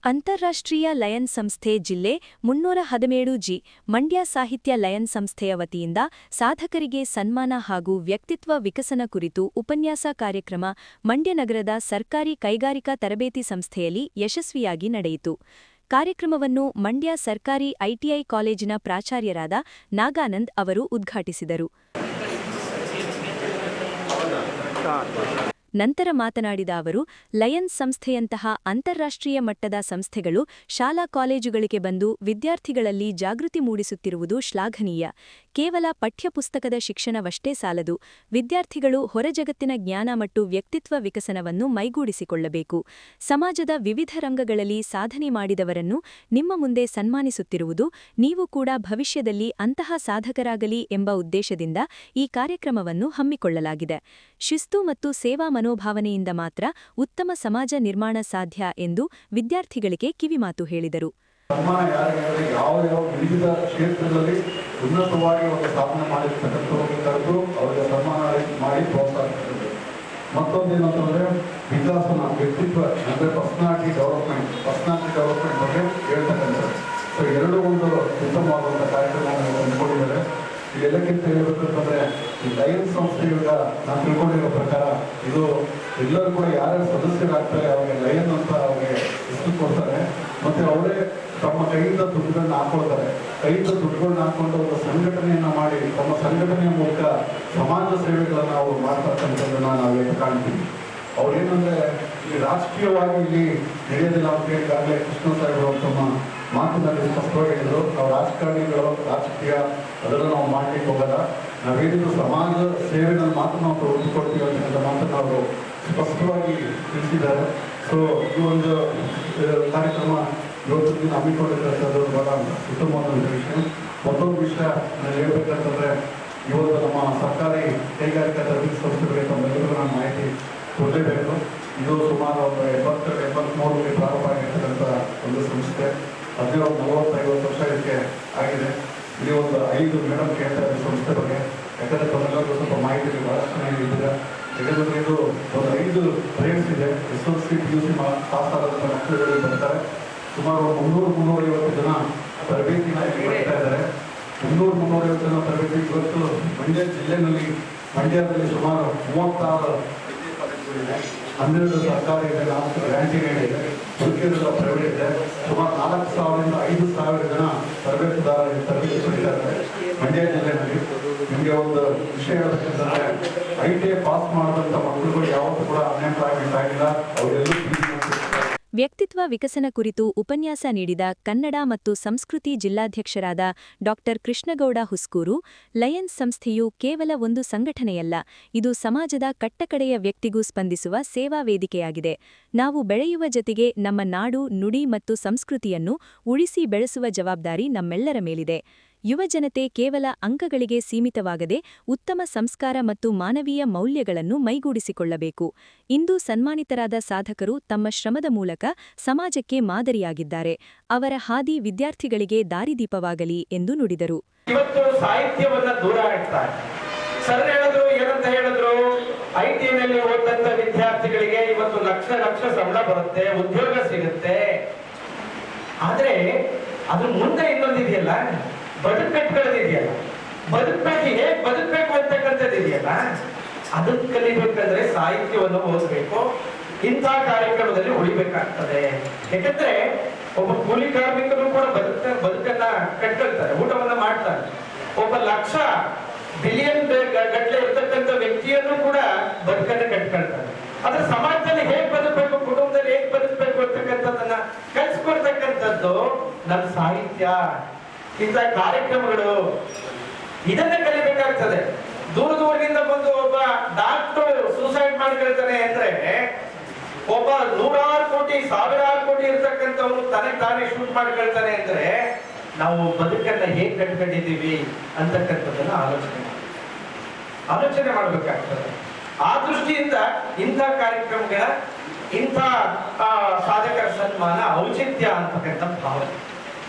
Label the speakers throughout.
Speaker 1: ಅಂತಾರಾಷ್ಟ್ರೀಯ ಲಯನ್ ಸಂಸ್ಥೆ ಜಿಲ್ಲೆ 317 ಜಿ ಮಂಡ್ಯ ಸಾಹಿತ್ಯ ಲಯನ್ ಸಂಸ್ಥೆಯ ವತಿಯಿಂದ ಸಾಧಕರಿಗೆ ಸನ್ಮಾನ ಹಾಗೂ ವ್ಯಕ್ತಿತ್ವ ವಿಕಸನ ಕುರಿತು ಉಪನ್ಯಾಸ ಕಾರ್ಯಕ್ರಮ ಮಂಡ್ಯ ನಗರದ ಸರ್ಕಾರಿ ಕೈಗಾರಿಕಾ ತರಬೇತಿ ಸಂಸ್ಥೆಯಲ್ಲಿ ಯಶಸ್ವಿಯಾಗಿ ನಡೆಯಿತು. ಕಾರ್ಯಕ್ರಮವನ್ನು ಮಂಡ್ಯ ಸರ್ಕಾರಿ ಐಟಿಐ ಕಾಲೇಜಿನ ಪ್ರಾಚಾರ್ಯರಾದ ನಾಗಾನಂದ್ ಅವರು ಉದ್ಘಾಟಿಸಿದರು. ನಂತರ ಮಾತನಾಡಿದ ಅವರು, ಲಯನ್ಸ್ ಸಂಸ್ಥೆಯಂತಹ ಅಂತಾರಾಷ್ಟ್ರೀಯ ಮಟ್ಟದ ಸಂಸ್ಥೆಗಳು ಶಾಲಾ ಕಾಲೇಜುಗಳಿಗೆ ಬಂದು ವಿದ್ಯಾರ್ಥಿಗಳಲ್ಲಿ ಜಾಗೃತಿ ಮೂಡಿಸುತ್ತಿರುವುದು ಶ್ಲಾಘನೀಯ. ಕೇವಲ ಪಠ್ಯಪುಸ್ತಕದ ಶಿಕ್ಷಣವಷ್ಟೇ ಸಾಲದು. ವಿದ್ಯಾರ್ಥಿಗಳು ಹೊರಜಗತ್ತಿನ ಜ್ಞಾನ ಮತ್ತು ವ್ಯಕ್ತಿತ್ವ ವಿಕಸನವನ್ನು ಮೈಗೂಡಿಸಿಕೊಳ್ಳಬೇಕು. ಸಮಾಜದ ವಿವಿಧ ರಂಗಗಳಲ್ಲಿ ಸಾಧನೆ ಮಾಡಿದವರನ್ನು ನಿಮ್ಮ ಮುಂದೆ ಸನ್ಮಾನಿಸುತ್ತಿರುವುದು, ನೀವು ಕೂಡ ಭವಿಷ್ಯದಲ್ಲಿ ಅಂತಹ ಸಾಧಕರಾಗಲಿ ಎಂಬ ಉದ್ದೇಶದಿಂದ ಈ ಕಾರ್ಯಕ್ರಮವನ್ನು ಹಮ್ಮಿಕೊಳ್ಳಲಾಗಿದೆ. ಶಿಸ್ತು ಮತ್ತು ಸೇವಾ ಮನೋಭಾವನೆಯಿಂದ ಮಾತ್ರ ಉತ್ತಮ ಸಮಾಜ ನಿರ್ಮಾಣ ಸಾಧ್ಯ ಎಂದು ವಿದ್ಯಾರ್ಥಿಗಳಿಗೆ ಕಿವಿಮಾತು ಹೇಳಿದರು.
Speaker 2: ಸನ್ಮಾನ ಯಾರಿಗಾದರೆ ಯಾವ ವಿವಿಧ ಕ್ಷೇತ್ರದಲ್ಲಿ ಉನ್ನತವಾಗಿ ಒಂದು ಸಾಧನೆ ಮಾಡಿರ್ತಕ್ಕಂಥವ್ರು ಅವರಿಗೆ ಸನ್ಮಾನ ಮಾಡಿ ಪ್ರೋತ್ಸಾಹಿಸುತ್ತದೆ. ಮತ್ತೊಂದೇನಂತಂದರೆ ವಿಕಾಸನ ವ್ಯಕ್ತಿತ್ವ ಅಂದರೆ ಪರ್ಸನಾಲಿಟಿ ಡೆವಲಪ್ಮೆಂಟ್ ಬಗ್ಗೆ ಹೇಳ್ತಕ್ಕಂಥದ್ದು. ಸೊ ಎರಡು ಒಂದು ಉತ್ತಮವಾದಂಥ ಕಾರ್ಯಕ್ರಮವನ್ನು ಅಂದ್ಕೊಂಡಿದ್ದಾರೆ. ಎಲ್ಲಕ್ಕಿಂತ ಹೇಳಬೇಕಂತಂದರೆ ಈ ಲಯನ್ಸ್ ಸಂಸ್ಥೆಯಿಂದ ನಾನು ತಿಳ್ಕೊಂಡಿರೋ ಪ್ರಕಾರ ಇದು ಎಲ್ಲರೂ ಕೂಡ ಯಾರ್ಯಾರು ಸದಸ್ಯರಾಗ್ತಾರೆ ಅವರಿಗೆ ಲಯನ್ ಅಂತ ಅವ್ರಿಗೆ ಹೆಸರು ಕೊಡ್ತಾರೆ. ಮತ್ತು ಅವರೇ ತಮ್ಮ ಕೈಯಿಂದ ದುಡ್ಡುಗಳನ್ನ ಹಾಕೊಳ್ತಾರೆ. ಕೈಯಿಂದ ದುಡ್ಡುಗಳನ್ನ ಹಾಕೊಂಡು ಒಂದು ಸಂಘಟನೆಯನ್ನು ಮಾಡಿ ತಮ್ಮ ಸಂಘಟನೆಯ ಮೂಲಕ ಸಮಾಜ ಸೇವೆಗಳನ್ನು ಅವರು ಮಾಡ್ತಕ್ಕಂಥದ್ದನ್ನು ನಾವು ಕಾಣ್ತೀವಿ. ಅವ್ರೇನಂದರೆ ಈ ರಾಜಕೀಯವಾಗಿ ಇಲ್ಲಿ ನಡೆಯೋದಿಲ್ಲ ಅಂತ ಈಗಾಗಲೇ ಕೃಷ್ಣ ಸಾಹೇಬರು ತಮ್ಮ ಮಾತಿನಲ್ಲಿ ಸ್ಪಷ್ಟವಾಗಿ ಹೇಳಿದರು. ನಾವು ರಾಜಕಾರಣಿಗಳು ರಾಜಕೀಯ ಅದನ್ನು ನಾವು ಮಾಡಲಿಕ್ಕೆ ಹೋಗಲ್ಲ. ನಾವೇನಿದ್ರು ಸಮಾಜ ಸೇವೆನಲ್ಲಿ ಮಾತ್ರ ನಾವು ತೊಡಗಿಕೊಳ್ತೀವಿ ಅಂತಕ್ಕಂಥ ಮಾತನ್ನು ಅವರು ಸ್ಪಷ್ಟವಾಗಿ ತಿಳಿಸಿದ್ದಾರೆ. ಸೊ ಈ ಒಂದು ಕಾರ್ಯಕ್ರಮ ಇವತ್ತು ದಿನ ಹಮ್ಮಿಕೊಂಡಿರ್ತಕ್ಕಂಥದ್ದು ಬಹಳ ಉತ್ತಮವಾದ ವಿಷಯ. ಮತ್ತೊಂದು ವಿಷಯ ನಾನು ಹೇಳ್ಬೇಕಂತಂದರೆ ಇವತ್ತು ನಮ್ಮ ಸರ್ಕಾರಿ ಕೈಗಾರಿಕಾ ತರಬೇತಿ ಸಂಸ್ಥೆಗಳಿಗೆ ತಮ್ಮೆಲ್ಲರಿಗೂ ನಾನು ಮಾಹಿತಿ ಕೊಡಲೇಬೇಕು. ಇದು ಸುಮಾರು ಒಂದು 73ರಲ್ಲಿ ಪ್ರಾರಂಭ ಆಗಿರ್ತಕ್ಕಂಥ ಒಂದು ಸಂಸ್ಥೆ. ಅದೇ ಒಂದು 40-50 ವರ್ಷ ಇದಕ್ಕೆ ಆಗಿದೆ. ಇಲ್ಲಿ ಒಂದು 5 ಮೇಡಮ್ ಕೇಳ್ತಾ ಇದ್ದಾರೆ ಸಂಸ್ಥೆ ಬಗ್ಗೆ. ಯಾಕಂದರೆ ತಮ್ಮೆಲ್ಲರಿಗೂ ಸ್ವಲ್ಪ ಮಾಹಿತಿ ಭಾಳಷ್ಟು ಚೆನ್ನಾಗಿದ್ದೀರಾ. ಯಾಕಂದರೆ ಇದು ಒಂದು 5 ಗ್ರೇಡ್ಸ್ ಇದೆ. SLC PUC ಪಾಸ್ ಆದಂಥ ಮಕ್ಕಳುಗಳಿಗೆ ಬರ್ತಾರೆ. ಸುಮಾರು 300-350 ಜನ ತರಬೇತಿನ ಪಡ್ತಾ ಇದ್ದಾರೆ. 300-350 ಜನ ತರಬೇತಿ ಇವತ್ತು ಮಂಡ್ಯ ಜಿಲ್ಲೆಯಲ್ಲಿ ಮಂಡ್ಯದಲ್ಲಿ ಸುಮಾರು 36 ಕಾಲೇಜುಗಳಿದೆ. 12 ಸರ್ಕಾರಿ ಇದೆ, 4 ಗ್ರಾಂಟಿಂಗ್ ಇದೆ, ಉಳಿಕೆಲ್ಲ ಪ್ರೈವೇಟ್ ಇದೆ. ಸುಮಾರು 4,000ರಿಂದ 5,000 ಜನ ತರಬೇತಿ ಪಡಿತಾ ಇದ್ದಾರೆ ಮಂಡ್ಯ ಜಿಲ್ಲೆಯಲ್ಲಿ. ನಿಮಗೆ ಒಂದು ವಿಷಯ ಹೇಳಬೇಕಂತಂದರೆ ITI ಪಾಸ್ ಮಾಡಿದಂಥ ಮಕ್ಕಳುಗಳು ಯಾವತ್ತೂ ಕೂಡ ಅನ್ಎಂಪ್ಲಾಯ್ಮೆಂಟ್ ಆಗಿಲ್ಲ. ಅವರೆಲ್ಲೂ
Speaker 1: ವ್ಯಕ್ತಿತ್ವ ವಿಕಸನ ಕುರಿತು ಉಪನ್ಯಾಸ ನೀಡಿದ ಕನ್ನಡ ಮತ್ತು ಸಂಸ್ಕೃತಿ ಜಿಲ್ಲಾಧ್ಯಕ್ಷರಾದ ಡಾ ಕೃಷ್ಣಗೌಡ ಹುಸ್ಕೂರು, ಲಯನ್ಸ್ ಸಂಸ್ಥೆಯು ಕೇವಲ ಒಂದು ಸಂಘಟನೆಯಲ್ಲ, ಇದು ಸಮಾಜದ ಕಟ್ಟಕಡೆಯ ವ್ಯಕ್ತಿಗೂ ಸ್ಪಂದಿಸುವ ಸೇವಾ ವೇದಿಕೆಯಾಗಿದೆ. ನಾವು ಬೆಳೆಯುವ ಜತೆಗೆ ನಮ್ಮ ನಾಡು, ನುಡಿ ಮತ್ತು ಸಂಸ್ಕೃತಿಯನ್ನು ಉಳಿಸಿ ಬೆಳೆಸುವ ಜವಾಬ್ದಾರಿ ನಮ್ಮೆಲ್ಲರ ಮೇಲಿದೆ. ಯುವಜನತೆ ಕೇವಲ ಅಂಕಗಳಿಗೆ ಸೀಮಿತವಾಗದೆ ಉತ್ತಮ ಸಂಸ್ಕಾರ ಮತ್ತು ಮಾನವೀಯ ಮೌಲ್ಯಗಳನ್ನು ಮೈಗೂಡಿಸಿಕೊಳ್ಳಬೇಕು. ಇಂದು ಸನ್ಮಾನಿತರಾದ ಸಾಧಕರು ತಮ್ಮ ಶ್ರಮದ ಮೂಲಕ ಸಮಾಜಕ್ಕೆ ಮಾದರಿಯಾಗಿದ್ದಾರೆ. ಅವರ ಹಾದಿ ವಿದ್ಯಾರ್ಥಿಗಳಿಗೆ ದಾರಿದೀಪವಾಗಲಿ ಎಂದು ನುಡಿದರು.
Speaker 3: ಇವತ್ತು ಸಾಹಿತ್ಯವನ್ನ ದೂರ ಇಡ್ತಾರೆ. ಸರ್ ಹೇಳಿದ್ರು, ಏನಂತ ಹೇಳಿದ್ರು, ಐಟಿನಲ್ಲಿ ಓದಂತ ವಿದ್ಯಾರ್ಥಿಗಳಿಗೆ ಇವತ್ತು ಲಕ್ಷ ಸಂಬಳ ಬರುತ್ತೆ, ಉದ್ಯೋಗ ಸಿಗುತ್ತೆ. ಆದ್ರೆ ಅದ್ರ ಮುಂದೆ ಇನ್ನೊಂದಿದೆಯಲ್ಲ, ಬದುಕಟ್ಟಿಗಳದಿದೆಯಲ್ಲ, ಬದುಕಬೇಕು, ಹೇಗೆ ಬದುಕಬೇಕು ಅಂತಕ್ಕಂಥದ್ದಿದೆಯಲ್ಲ, ಅದನ್ನು ಕಲಿಬೇಕಂದ್ರೆ ಸಾಹಿತ್ಯವನ್ನು ಓದಬೇಕು. ಇಂಥ ಕಾರ್ಯಕ್ರಮದಲ್ಲಿ ಉಳಿಬೇಕಾಗ್ತದೆ. ಯಾಕಂದ್ರೆ ಒಬ್ಬ ಕೂಲಿ ಕಾರ್ಮಿಕರು ಕೂಡ ಬದುಕನ್ನ ಕಟ್ಕೊಳ್ತಾರೆ, ಊಟವನ್ನ ಮಾಡ್ತಾರೆ. ಒಬ್ಬ ಲಕ್ಷ ಬಿಲಿಯನ್ ಗಟ್ಟಲೆ ಇರ್ತಕ್ಕಂಥ ವ್ಯಕ್ತಿಯನ್ನು ಕೂಡ ಬದುಕನ್ನ ಕಟ್ಕೊಳ್ತಾರೆ. ಆದ್ರೆ ಸಮಾಜದಲ್ಲಿ ಹೇಗೆ ಬದುಕಬೇಕು, ಕುಟುಂಬದಲ್ಲಿ ಹೇಗೆ ಬದುಕಬೇಕು ಅಂತಕ್ಕಂಥದ್ದನ್ನ ಕಲಿಸ್ಕೊಡ್ತಕ್ಕಂಥದ್ದು ನಮ್ಮ ಸಾಹಿತ್ಯ. ಇಂಥ ಕಾರ್ಯಕ್ರಮಗಳು ಇದನ್ನ ಕಲಿಬೇಕಾಗ್ತದೆ. ದೂರದಿಂದ ಬಂದು ಒಬ್ಬ ಡಾಕ್ಟರ್ ಸೂಸೈಡ್ ಮಾಡ್ಕೊಳ್ತಾನೆ ಅಂದ್ರೆ, ಒಬ್ಬ 100 ಕೋಟಿ 1000 ಕೋಟಿ ಇರ್ತಕ್ಕಂಥವ್ರು ತಾನೇ ಶೂಟ್ ಮಾಡ್ಕೊಳ್ತಾನೆ ಅಂದ್ರೆ, ನಾವು ಬದುಕನ್ನ ಹೇಗೆ ಕಟ್ಕೊಂಡಿದ್ದೀವಿ ಅಂತಕ್ಕಂಥದ್ದನ್ನ ಆಲೋಚನೆ ಮಾಡಬೇಕಾಗ್ತದೆ. ಆ ದೃಷ್ಟಿಯಿಂದ ಇಂಥ ಕಾರ್ಯಕ್ರಮಗಳ, ಇಂಥ ಸಾಧಕರ ಸನ್ಮಾನ ಔಚಿತ್ಯ ಅಂತಕ್ಕಂಥ ಭಾವನೆ.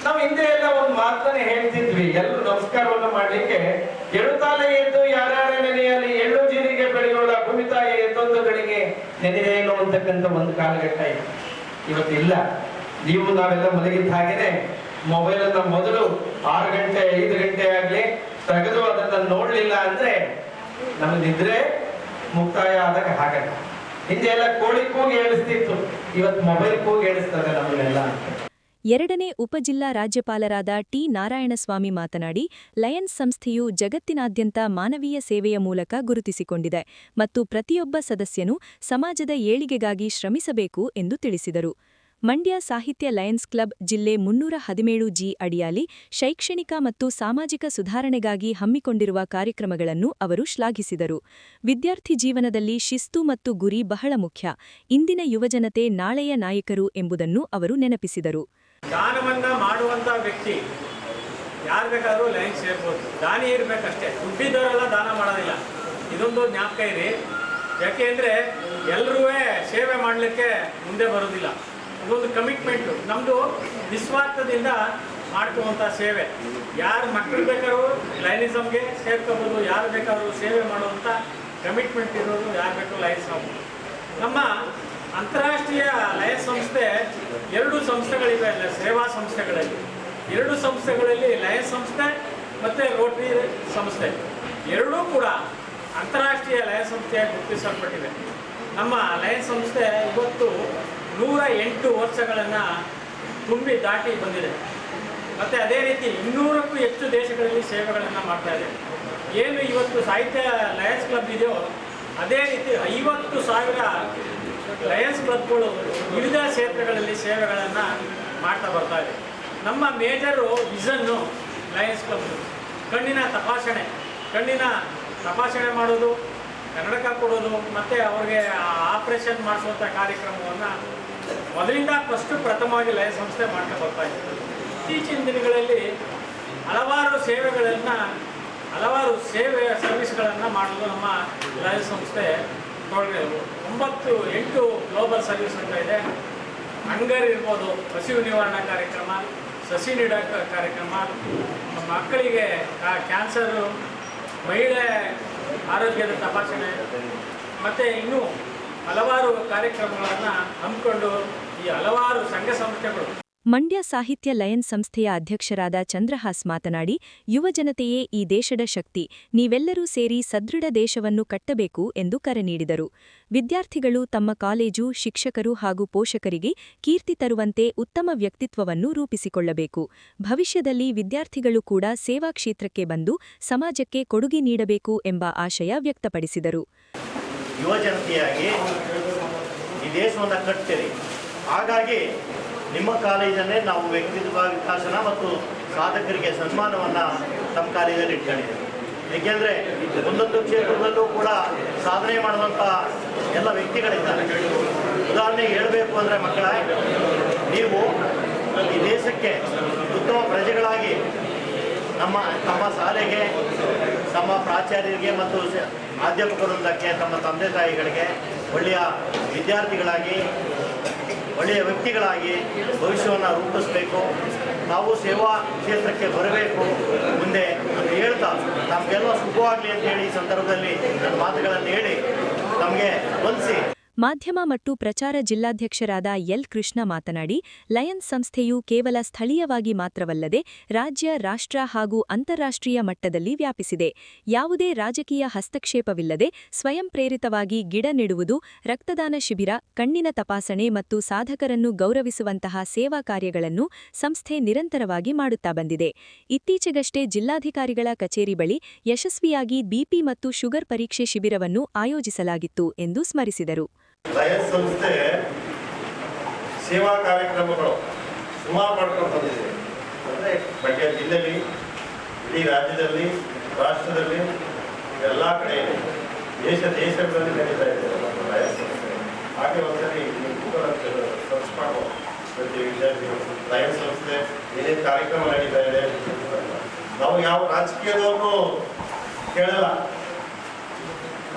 Speaker 3: ನಾವು ಹಿಂದೆ ಎಲ್ಲ ಒಂದು ಮಾತನ್ನೇ ಹೇಳ್ತಿದ್ವಿ, ಎಲ್ಲರೂ ನಮಸ್ಕಾರವನ್ನು ಮಾಡ್ಲಿಕ್ಕೆ, ಎಳುತ್ತಾಲೆ ಎದ್ದು ಯಾರ್ಯಾರ ನೆನೆಯಲ್ಲಿ ಎಳ್ಳು ಜೀರಿಗೆ ಬೆಳೆಯೋಳ ಭೂಮಿತಾಯಿ ಎದ್ದೊಂದು ಗಳಿಗೆ ನೆನೆದೇನು ಅಂತಕ್ಕಂಥ ಒಂದು ಕಾಲಘಟ್ಟ ಇತ್ತು. ಇವತ್ತಿಲ್ಲ. ನೀವು ನಾವೆಲ್ಲ ಮಲಗಿದ ಹಾಗೇನೆ ಮೊಬೈಲನ್ನು ಮೊದಲು 6 ಗಂಟೆ 5 ಗಂಟೆ ಆಗಲಿ ತೆಗೆದು ಅದನ್ನು ನೋಡಲಿಲ್ಲ ಅಂದ್ರೆ ನಮ್ಮ ನಿದ್ರೆ ಮುಕ್ತಾಯ ಆದಾಗ ಹಾಗಲ್ಲ. ಹಿಂದೆ ಎಲ್ಲ ಕೋಳಿ ಕೂಗಿ ಹೇಳಿಸ್ತಿತ್ತು, ಇವತ್ತು ಮೊಬೈಲ್ ಕೂಗಿ ಹೇಳಿಸ್ತದೆ ನಮ್ಮನ್ನೆಲ್ಲ.
Speaker 1: ಎರಡನೇ ಉಪಜಿಲ್ಲಾ ರಾಜ್ಯಪಾಲರಾದ ಟಿ ನಾರಾಯಣಸ್ವಾಮಿ ಮಾತನಾಡಿ, ಲಯನ್ಸ್ ಸಂಸ್ಥೆಯು ಜಗತ್ತಿನಾದ್ಯಂತ ಮಾನವೀಯ ಸೇವೆಯ ಮೂಲಕ ಗುರುತಿಸಿಕೊಂಡಿದೆ ಮತ್ತು ಪ್ರತಿಯೊಬ್ಬ ಸದಸ್ಯನೂ ಸಮಾಜದ ಏಳಿಗೆಗಾಗಿ ಶ್ರಮಿಸಬೇಕು ಎಂದು ತಿಳಿಸಿದರು. ಮಂಡ್ಯ ಸಾಹಿತ್ಯ ಲಯನ್ಸ್ ಕ್ಲಬ್ ಜಿಲ್ಲೆ 317 ಅಡಿಯಾಲಿ ಶೈಕ್ಷಣಿಕ ಮತ್ತು ಸಾಮಾಜಿಕ ಸುಧಾರಣೆಗಾಗಿ ಹಮ್ಮಿಕೊಂಡಿರುವ ಕಾರ್ಯಕ್ರಮಗಳನ್ನು ಅವರು ಶ್ಲಾಘಿಸಿದರು. ವಿದ್ಯಾರ್ಥಿ ಜೀವನದಲ್ಲಿ ಶಿಸ್ತು ಮತ್ತು ಗುರಿ ಬಹಳ ಮುಖ್ಯ. ಇಂದಿನ ಯುವಜನತೆ ನಾಳೆಯ ನಾಯಕರು ಎಂಬುದನ್ನು ಅವರು ನೆನಪಿಸಿದರು.
Speaker 4: ದಾನವನ್ನ ಮಾಡುವಂತ ವ್ಯಕ್ತಿ ಯಾರು ಬೇಕಾದರೂ ಲೈನ್ ಸೇರ್ಬೋದು. ದಾನಿ ಇರಬೇಕಷ್ಟೇ, ದುಡ್ಡಿದ್ದವರೆಲ್ಲ ದಾನ ಮಾಡೋದಿಲ್ಲ. ಇದೊಂದು ಜ್ಞಾಪಕ ಇದೆ. ಯಾಕೆಂದರೆ ಎಲ್ಲರೂ ಸೇವೆ ಮಾಡಲಿಕ್ಕೆ ಮುಂದೆ ಬರೋದಿಲ್ಲ. ಇದೊಂದು ಕಮಿಟ್ಮೆಂಟು ನಮ್ಮದು, ನಿಸ್ವಾರ್ಥದಿಂದ ಮಾಡ್ಕೊಳ್ಳುವಂಥ ಸೇವೆ. ಯಾರು ಮಕ್ಕಳು ಬೇಕಾದ್ರೂ ಲೈನಿಸಮ್ಗೆ ಸೇರ್ಕೋಬೋದು, ಯಾರು ಬೇಕಾದ್ರೂ ಸೇವೆ ಮಾಡುವಂಥ ಕಮಿಟ್ಮೆಂಟ್ ಇರೋದು ಯಾರು ಬೇಕು ಲೈನಿಸಮ್. ನಮ್ಮ ಅಂತಾರಾಷ್ಟ್ರೀಯ ಲಯನ್ಸ್ ಸಂಸ್ಥೆ 2 ಸಂಸ್ಥೆಗಳಿವೆ ಸೇವಾ ಸಂಸ್ಥೆಗಳಲ್ಲಿ. 2 ಸಂಸ್ಥೆಗಳಲ್ಲಿ ಲಯನ್ಸ್ ಸಂಸ್ಥೆ ಮತ್ತು ರೋಟರಿ ಸಂಸ್ಥೆ ಎರಡೂ ಕೂಡ ಅಂತಾರಾಷ್ಟ್ರೀಯ ಲಯನ್ಸ್ ಸಂಸ್ಥೆಯಾಗಿ ಗುರುತಿಸಲ್ಪಟ್ಟಿವೆ. ನಮ್ಮ ಲಯನ್ಸ್ ಸಂಸ್ಥೆ ಇವತ್ತು 108 ವರ್ಷಗಳನ್ನು ದಾಟಿ ಬಂದಿದೆ. ಮತ್ತು ಅದೇ ರೀತಿ 200ಕ್ಕೂ ಹೆಚ್ಚು ದೇಶಗಳಲ್ಲಿ ಸೇವೆಗಳನ್ನು ಮಾಡ್ತಾ ಇದೆ. ಏನು ಇವತ್ತು ಸಾಹಿತ್ಯ ಲಯನ್ಸ್ ಕ್ಲಬ್ ಇದೆಯೋ ಅದೇ ರೀತಿ 50,000 ಲಯನ್ಸ್ ಕ್ಲಬ್ಗಳು ವಿವಿಧ ಕ್ಷೇತ್ರಗಳಲ್ಲಿ ಸೇವೆಗಳನ್ನು ಮಾಡ್ತಾ ಬರ್ತಾ ಇದೆ. ನಮ್ಮ ಮೇಜರು ವಿಷನ್ನು ಲಯನ್ಸ್ ಕ್ಲಬ್ ಕಣ್ಣಿನ ತಪಾಸಣೆ ಮಾಡೋದು, ಕನ್ನಡಕ ಕೊಡೋದು ಮತ್ತು ಅವ್ರಿಗೆ ಆಪರೇಷನ್ ಮಾಡಿಸುವಂಥ ಕಾರ್ಯಕ್ರಮವನ್ನು ಮೊದಲಿಂದ ಪ್ರಥಮವಾಗಿ ಲಯನ್ಸ್ ಸಂಸ್ಥೆ ಮಾಡ್ತಾ ಬರ್ತಾ ಇದೆ. ಇತ್ತೀಚಿನ ದಿನಗಳಲ್ಲಿ ಹಲವಾರು ಸರ್ವಿಸ್ಗಳನ್ನು ಮಾಡಲು ನಮ್ಮ ಲಯನ್ಸ್ ಸಂಸ್ಥೆ 9-8 ಗ್ಲೋಬಲ್ ಸರ್ವಿಸ್ ಅಂತ ಇದೆ. ಹಂಗರ್ ಇರ್ಬೋದು, ಹಸಿವು ನಿವಾರಣಾ ಕಾರ್ಯಕ್ರಮ, ಸಸಿ ನೀಡೋ ಕಾರ್ಯಕ್ರಮ, ಮಕ್ಕಳಿಗೆ ಕ್ಯಾನ್ಸರು, ಮಹಿಳೆ ಆರೋಗ್ಯದ ತಪಾಸಣೆ ಮತ್ತು ಇನ್ನೂ ಹಲವಾರು ಕಾರ್ಯಕ್ರಮಗಳನ್ನು ಹಮ್ಮಿಕೊಂಡು ಈ ಹಲವಾರು ಸಂಘ ಸಂಸ್ಥೆಗಳು.
Speaker 1: ಮಂಡ್ಯ ಸಾಹಿತ್ಯ ಲಯನ್ಸ್ ಸಂಸ್ಥೆಯ ಅಧ್ಯಕ್ಷರಾದ ಚಂದ್ರಹಾಸ್ ಮಾತನಾಡಿ, ಯುವಜನತೆಯೇ ಈ ದೇಶದ ಶಕ್ತಿ, ನೀವೆಲ್ಲರೂ ಸೇರಿ ಸದೃಢ ದೇಶವನ್ನು ಕಟ್ಟಬೇಕು ಎಂದು ಕರೆ ನೀಡಿದರು. ವಿದ್ಯಾರ್ಥಿಗಳು ತಮ್ಮ ಕಾಲೇಜು, ಶಿಕ್ಷಕರು ಹಾಗೂ ಪೋಷಕರಿಗೆ ಕೀರ್ತಿ ತರುವಂತೆ ಉತ್ತಮ ವ್ಯಕ್ತಿತ್ವವನ್ನು ರೂಪಿಸಿಕೊಳ್ಳಬೇಕು. ಭವಿಷ್ಯದಲ್ಲಿ ವಿದ್ಯಾರ್ಥಿಗಳು ಕೂಡ ಸೇವಾ ಕ್ಷೇತ್ರಕ್ಕೆ ಬಂದು ಸಮಾಜಕ್ಕೆ ಕೊಡುಗೆ ನೀಡಬೇಕು ಎಂಬ ಆಶಯ ವ್ಯಕ್ತಪಡಿಸಿದರು.
Speaker 5: ಯುವಜನತೆಯಾಗಿ ಈ ದೇಶವನ್ನು ಕಟ್ತೀರಿ, ಹಾಗಾಗಿ ನಿಮ್ಮ ಕಾಲೇಜನ್ನೇ ನಾವು ವ್ಯಕ್ತಿತ್ವ ವಿಕಾಸನ ಮತ್ತು ಸಾಧಕರಿಗೆ ಸನ್ಮಾನವನ್ನು ನಮ್ಮ ಕಾಲೇಜಲ್ಲಿ ಇಟ್ಕೊಂಡಿದ್ದೀವಿ. ಏಕೆಂದರೆ ಒಂದೊಂದು ಕ್ಷೇತ್ರದಲ್ಲೂ ಕೂಡ ಸಾಧನೆ ಮಾಡುವಂಥ ಎಲ್ಲ ವ್ಯಕ್ತಿಗಳಿದ್ದಾರೆ. ಉದಾಹರಣೆಗೆ ಹೇಳಬೇಕು ಅಂದರೆ ಮಕ್ಕಳ, ನೀವು ಈ ದೇಶಕ್ಕೆ ಉತ್ತಮ ಪ್ರಜೆಗಳಾಗಿ ತಮ್ಮ ಶಾಲೆಗೆ, ತಮ್ಮ ಪ್ರಾಚಾರ್ಯರಿಗೆ ಮತ್ತು ಅಧ್ಯಾಪಕರೊಂದಕ್ಕೆ, ತಮ್ಮ ತಂದೆ ತಾಯಿಗಳಿಗೆ ಒಳ್ಳೆಯ ವಿದ್ಯಾರ್ಥಿಗಳಾಗಿ, ಒಳ್ಳೆಯ ವ್ಯಕ್ತಿಗಳಾಗಿ ಭವಿಷ್ಯವನ್ನು ರೂಪಿಸಬೇಕು. ನಾವು ಸೇವಾ ಕ್ಷೇತ್ರಕ್ಕೆ ಬರಬೇಕು ಮುಂದೆ ಅಂತ ಹೇಳ್ತಾ ನಮಗೆಲ್ಲ ಶುಭವಾಗಲಿ ಅಂತ ಹೇಳಿ ಈ ಸಂದರ್ಭದಲ್ಲಿ ನನ್ನ ಮಾತುಗಳನ್ನು ಹೇಳಿ ನಮಗೆ ವಂದಿಸಿ.
Speaker 1: ಮಾಧ್ಯಮ ಮತ್ತು ಪ್ರಚಾರ ಜಿಲ್ಲಾಧ್ಯಕ್ಷರಾದ ಎಲ್ ಕೃಷ್ಣ ಮಾತನಾಡಿ, ಲಯನ್ಸ್ ಸಂಸ್ಥೆಯು ಕೇವಲ ಸ್ಥಳೀಯವಾಗಿ ಮಾತ್ರವಲ್ಲದೆ ರಾಜ್ಯ, ರಾಷ್ಟ್ರ ಹಾಗೂ ಅಂತಾರಾಷ್ಟ್ರೀಯ ಮಟ್ಟದಲ್ಲಿ ವ್ಯಾಪಿಸಿದೆ. ಯಾವುದೇ ರಾಜಕೀಯ ಹಸ್ತಕ್ಷೇಪವಿಲ್ಲದೆ ಸ್ವಯಂ ಪ್ರೇರಿತವಾಗಿ ಗಿಡ ನೆಡುವುದು, ರಕ್ತದಾನ ಶಿಬಿರ, ಕಣ್ಣಿನ ತಪಾಸಣೆ ಮತ್ತು ಸಾಧಕರನ್ನು ಗೌರವಿಸುವಂತಹ ಸೇವಾ ಕಾರ್ಯಗಳನ್ನು ಸಂಸ್ಥೆ ನಿರಂತರವಾಗಿ ಮಾಡುತ್ತಾ ಬಂದಿದೆ. ಇತ್ತೀಚೆಗಷ್ಟೇ ಜಿಲ್ಲಾಧಿಕಾರಿಗಳ ಕಚೇರಿ ಬಳಿ ಯಶಸ್ವಿಯಾಗಿ ಬಿಪಿ ಮತ್ತು ಶುಗರ್ ಪರೀಕ್ಷೆ ಶಿಬಿರವನ್ನು ಆಯೋಜಿಸಲಾಗಿತ್ತು ಎಂದು ಸ್ಮರಿಸಿದರು.
Speaker 5: ಲಯನ್ಸ್ ಸಂಸ್ಥೆ ಸೇವಾ ಕಾರ್ಯಕ್ರಮಗಳು ಸುಮಾರು ಮಾಡ್ಕೊಂಡು ಬಂದಿದೆ. ಅಂದರೆ ಮಂಡ್ಯ ಜಿಲ್ಲೆಯಲ್ಲಿ, ಇಡೀ ರಾಜ್ಯದಲ್ಲಿ, ರಾಷ್ಟ್ರದಲ್ಲಿ, ಎಲ್ಲ ಕಡೆ ದೇಶಗಳಲ್ಲಿ ನಡೀತಾ ಇದೆ ಲಯನ್ಸ್ ಸಂಸ್ಥೆ. ಹಾಗೆ ಒಂದ್ಸರಿ ಸರ್ಚ್ ಮಾಡೋ ಪ್ರತಿ ವಿದ್ಯಾರ್ಥಿಗಳು ಲಯನ್ಸ್ ಸಂಸ್ಥೆ ಏನೇನು ಕಾರ್ಯಕ್ರಮ ನಡೀತಾ ಇದೆ. ನಾವು ಯಾವ ರಾಜಕೀಯದವ್ರನ್ನೂ ಕೇಳಲ್ಲ,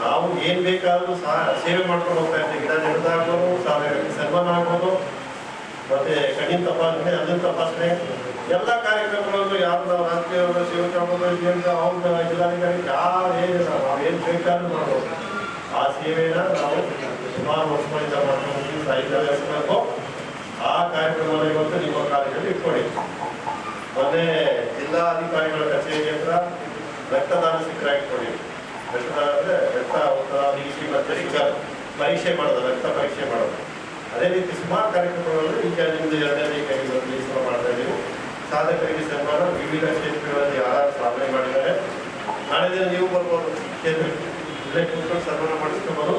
Speaker 5: ನಾವು ಏನು ಬೇಕಾದರೂ ಸೇವೆ ಮಾಡ್ಕೊಂಡು ಹೋಗ್ತಾ ಇರ್ತೀವಿ. ಗಿಡ ನೆಡೋದಾಗ್ಬೋದು, ಸಾಧಕರಿಗೆ ಸನ್ಮಾನ ಆಗ್ಬೋದು, ಮತ್ತು ಕಣ್ಣಿನ ತಪಾಸಣೆ, ಅದನ್ನ ತಪಾಸಣೆ, ಎಲ್ಲ ಕಾರ್ಯಕ್ರಮಗಳನ್ನು ಯಾರು ನಾವು ರಾಜಕೀಯ ಸೇವೆ ಮಾಡ್ಬೋದು, ಅವ್ರ ಜಿಲ್ಲಾಧಿಕಾರಿ ನಾವೇನು ಬೇಕಾದ್ರೂ ಮಾಡ್ಬೋದು. ಆ ಸೇವೆಯನ್ನು ನಾವು ಸುಮಾರು ವರ್ಷಗಳಿಂದ ಮಾಡ್ಕೊಂಡು ಸಾಹಿತ್ಯ ಆ ಕಾರ್ಯಕ್ರಮವನ್ನು ಇವತ್ತು ನಿಮ್ಮ ಕಾಲೇಜಲ್ಲಿ ಇಟ್ಕೊಳ್ಳಿ. ಮೊನ್ನೆ ಜಿಲ್ಲಾಧಿಕಾರಿಗಳ ಕಚೇರಿ ಹತ್ರ ರಕ್ತದಾನ ಶಿಬಿರ ಇಟ್ಕೊಳ್ಳಿ. ರಕ್ತದಾನ ಅಂದರೆ ರಕ್ತ ನೀಸಿ ಮತ್ತು ಪರೀಕ್ಷೆ ಮಾಡೋದು, ರಕ್ತ ಪರೀಕ್ಷೆ ಮಾಡೋದು. ಅದೇ ರೀತಿ ಸುಮಾರು ಕಾರ್ಯಕ್ರಮಗಳನ್ನು ಈಗ ನಿಮ್ಮದು 2ನೇ ಕೈಗೆ ಮಾಡ್ತಾ ಇದ್ದೀವಿ. ಸಾಧಕರಿಗೆ ಸನ್ಮಾನ, ವಿವಿಧ ಕ್ಷೇತ್ರಗಳಲ್ಲಿ ಯಾರು ಸಾಧನೆ ಮಾಡಿದ್ದಾರೆ. ನಾಳೆ ದಿನ ನೀವು ಬರ್ಬೋದು, ಕ್ಷೇತ್ರಕ್ಕೆ ಇಲ್ಲೇ ಕೂತ್ಕೊಂಡು ಸನ್ಮಾನ ಮಾಡಿಸ್ಕೊಬೋದು.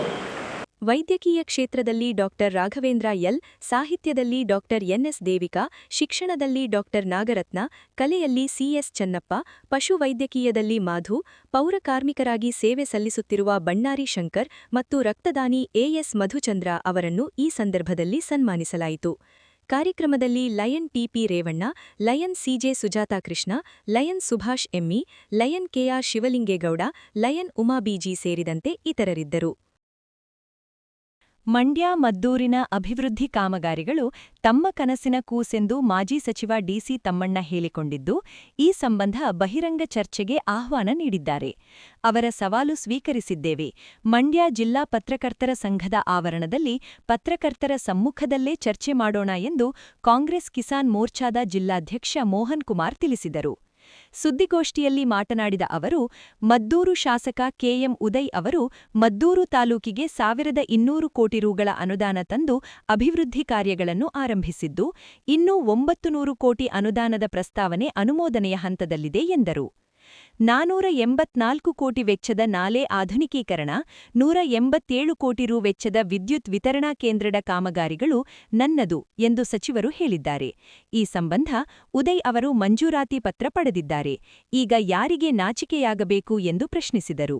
Speaker 1: ವೈದ್ಯಕೀಯ ಕ್ಷೇತ್ರದಲ್ಲಿ ಡಾಕ್ಟರ್ ರಾಘವೇಂದ್ರ ಎಲ್, ಸಾಹಿತ್ಯದಲ್ಲಿ ಡಾಕ್ಟರ್ ಎನ್ಎಸ್ ದೇವಿಕಾ, ಶಿಕ್ಷಣದಲ್ಲಿ ಡಾಕ್ಟರ್ ನಾಗರತ್ನ, ಕಲೆಯಲ್ಲಿ ಸಿಎಸ್ ಚನ್ನಪ್ಪ, ಪಶುವೈದ್ಯಕೀಯದಲ್ಲಿ ಮಾಧು, ಪೌರಕಾರ್ಮಿಕರಾಗಿ ಸೇವೆ ಸಲ್ಲಿಸುತ್ತಿರುವ ಬಣ್ಣಾರಿ ಶಂಕರ್ ಮತ್ತು ರಕ್ತದಾನಿ ಎಎಸ್ ಮಧುಚಂದ್ರ ಅವರನ್ನು ಈ ಸಂದರ್ಭದಲ್ಲಿ ಸನ್ಮಾನಿಸಲಾಯಿತು. ಕಾರ್ಯಕ್ರಮದಲ್ಲಿ lion TP Revanna, lion CJ Sujata Krishna, lion Subhash ME, lion KR Shivalingegowda, lion Uma BG ಸೇರಿದಂತೆ ಇತರರಿದ್ದರು. ಮಂಡ್ಯ ಮದ್ದೂರಿನ ಅಭಿವೃದ್ಧಿ ಕಾಮಗಾರಿಗಳು ತಮ್ಮ ಕನಸಿನ ಕೂಸೆಂದು ಮಾಜಿ ಸಚಿವ ಡಿಸಿ ತಮ್ಮಣ್ಣ ಹೇಳಿಕೊಂಡಿದ್ದು, ಈ ಸಂಬಂಧ ಬಹಿರಂಗ ಚರ್ಚೆಗೆ ಆಹ್ವಾನ ನೀಡಿದ್ದಾರೆ. ಅವರ ಸವಾಲು ಸ್ವೀಕರಿಸಿದ್ದೇವೆ. ಮಂಡ್ಯ ಜಿಲ್ಲಾ ಪತ್ರಕರ್ತರ ಸಂಘದ ಆವರಣದಲ್ಲಿ ಪತ್ರಕರ್ತರ ಸಮ್ಮುಖದಲ್ಲೇ ಚರ್ಚೆ ಮಾಡೋಣ ಎಂದು ಕಾಂಗ್ರೆಸ್ ಕಿಸಾನ್ ಮೋರ್ಚಾದ ಜಿಲ್ಲಾಧ್ಯಕ್ಷ ಮೋಹನ್ ಕುಮಾರ್ ತಿಳಿಸಿದರು. ಸುದ್ದಿಗೋಷ್ಠಿಯಲ್ಲಿ ಮಾತನಾಡಿದ ಅವರು, ಮದ್ದೂರು ಶಾಸಕ ಕೆಎಂ ಉದಯ್ ಅವರು ಮದ್ದೂರು ತಾಲೂಕಿಗೆ 1200 ಕೋಟಿ ರುಗಳ ಅನುದಾನ ತಂದು ಅಭಿವೃದ್ಧಿ ಕಾರ್ಯಗಳನ್ನು ಆರಂಭಿಸಿದ್ದು, ಇನ್ನೂ 900 ಕೋಟಿ ಅನುದಾನದ ಪ್ರಸ್ತಾವನೆ ಅನುಮೋದನೆಯ ಹಂತದಲ್ಲಿದೆ ಎಂದರು. 484 ಕೋಟಿ ವೆಚ್ಚದ ನಾಲೆ ಆಧುನಿಕೀಕರಣ, 187 ಕೋಟಿ ರು ವೆಚ್ಚದ ವಿದ್ಯುತ್ ವಿತರಣಾ ಕೇಂದ್ರದ ಕಾಮಗಾರಿಗಳು ನನ್ನದು ಎಂದು ಸಚಿವರು ಹೇಳಿದ್ದಾರೆ. ಈ ಸಂಬಂಧ ಉದಯ್ ಅವರು ಮಂಜೂರಾತಿ ಪತ್ರ ಪಡೆದಿದ್ದಾರೆ. ಈಗ ಯಾರಿಗೆ ನಾಚಿಕೆಯಾಗಬೇಕು ಎಂದು ಪ್ರಶ್ನಿಸಿದರು.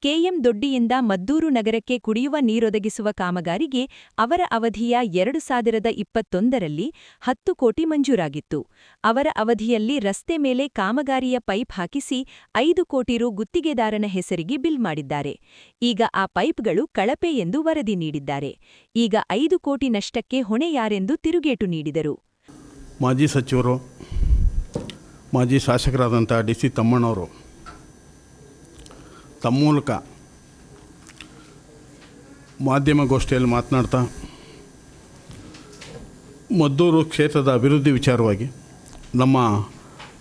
Speaker 1: ಕೆಎಂ ದೊಡ್ಡಿಯಿಂದ ಮದ್ದೂರು ನಗರಕ್ಕೆ ಕುಡಿಯುವ ನೀರೊದಗಿಸುವ ಕಾಮಗಾರಿಗೆ ಅವರ ಅವಧಿಯ 2021ರಲ್ಲಿ 10 ಕೋಟಿ ಮಂಜೂರಾಗಿತ್ತು. ಅವರ ಅವಧಿಯಲ್ಲಿ ರಸ್ತೆ ಮೇಲೆ ಕಾಮಗಾರಿಯ ಪೈಪ್ ಹಾಕಿಸಿ 5 ಕೋಟಿ ರು ಗುತ್ತಿಗೆದಾರನ ಹೆಸರಿಗೆ ಬಿಲ್ ಮಾಡಿದ್ದಾರೆ. ಈಗ ಆ ಪೈಪ್ಗಳು ಕಳಪೆ ಎಂದು ವರದಿ ನೀಡಿದ್ದಾರೆ. ಈಗ 5 ಕೋಟಿ ನಷ್ಟಕ್ಕೆ ಹೊಣೆ ಯಾರೆಂದು ತಿರುಗೇಟು ನೀಡಿದರು.
Speaker 2: ಮಾಜಿ ಸಚಿವರು, ಮಾಜಿ ಶಾಸಕರಾದಂಥ ಡಿಸಿ ತಮ್ಮಣ್ಣವರು ತಮ್ಮ ಮೂಲಕ ಮಾಧ್ಯಮಗೋಷ್ಠಿಯಲ್ಲಿ ಮಾತನಾಡ್ತಾ ಮದ್ದೂರು ಕ್ಷೇತ್ರದ ಅಭಿವೃದ್ಧಿ ವಿಚಾರವಾಗಿ, ನಮ್ಮ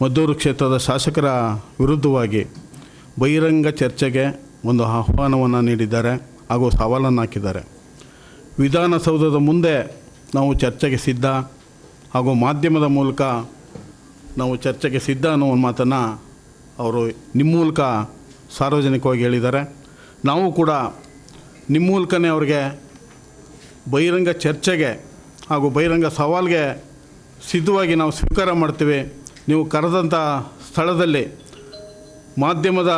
Speaker 2: ಮದ್ದೂರು ಕ್ಷೇತ್ರದ ಶಾಸಕರ ವಿರುದ್ಧವಾಗಿ ಬಹಿರಂಗ ಚರ್ಚೆಗೆ ಒಂದು ಆಹ್ವಾನವನ್ನು ನೀಡಿದ್ದಾರೆ ಹಾಗೂ ಸವಾಲನ್ನು ಹಾಕಿದ್ದಾರೆ. ವಿಧಾನಸೌಧದ ಮುಂದೆ ನಾವು ಚರ್ಚೆಗೆ ಸಿದ್ಧ ಹಾಗೂ ಮಾಧ್ಯಮದ ಮೂಲಕ ನಾವು ಚರ್ಚೆಗೆ ಸಿದ್ಧ ಅನ್ನೋ ಒಂದು ಮಾತನ್ನು ಅವರು ನಿಮ್ಮ ಮೂಲಕ ಸಾರ್ವಜನಿಕವಾಗಿ ಹೇಳಿದ್ದಾರೆ. ನಾವು ಕೂಡ ನಿಮ್ಮ ಮೂಲಕನೇ ಅವರಿಗೆ ಬಹಿರಂಗ ಚರ್ಚೆಗೆ ಹಾಗೂ ಬಹಿರಂಗ ಸವಾಲ್ಗೆ ಸಿದ್ಧವಾಗಿ ನಾವು ಸ್ವೀಕಾರ ಮಾಡ್ತೀವಿ. ನೀವು ಕರೆದಂಥ ಸ್ಥಳದಲ್ಲಿ ಮಾಧ್ಯಮದ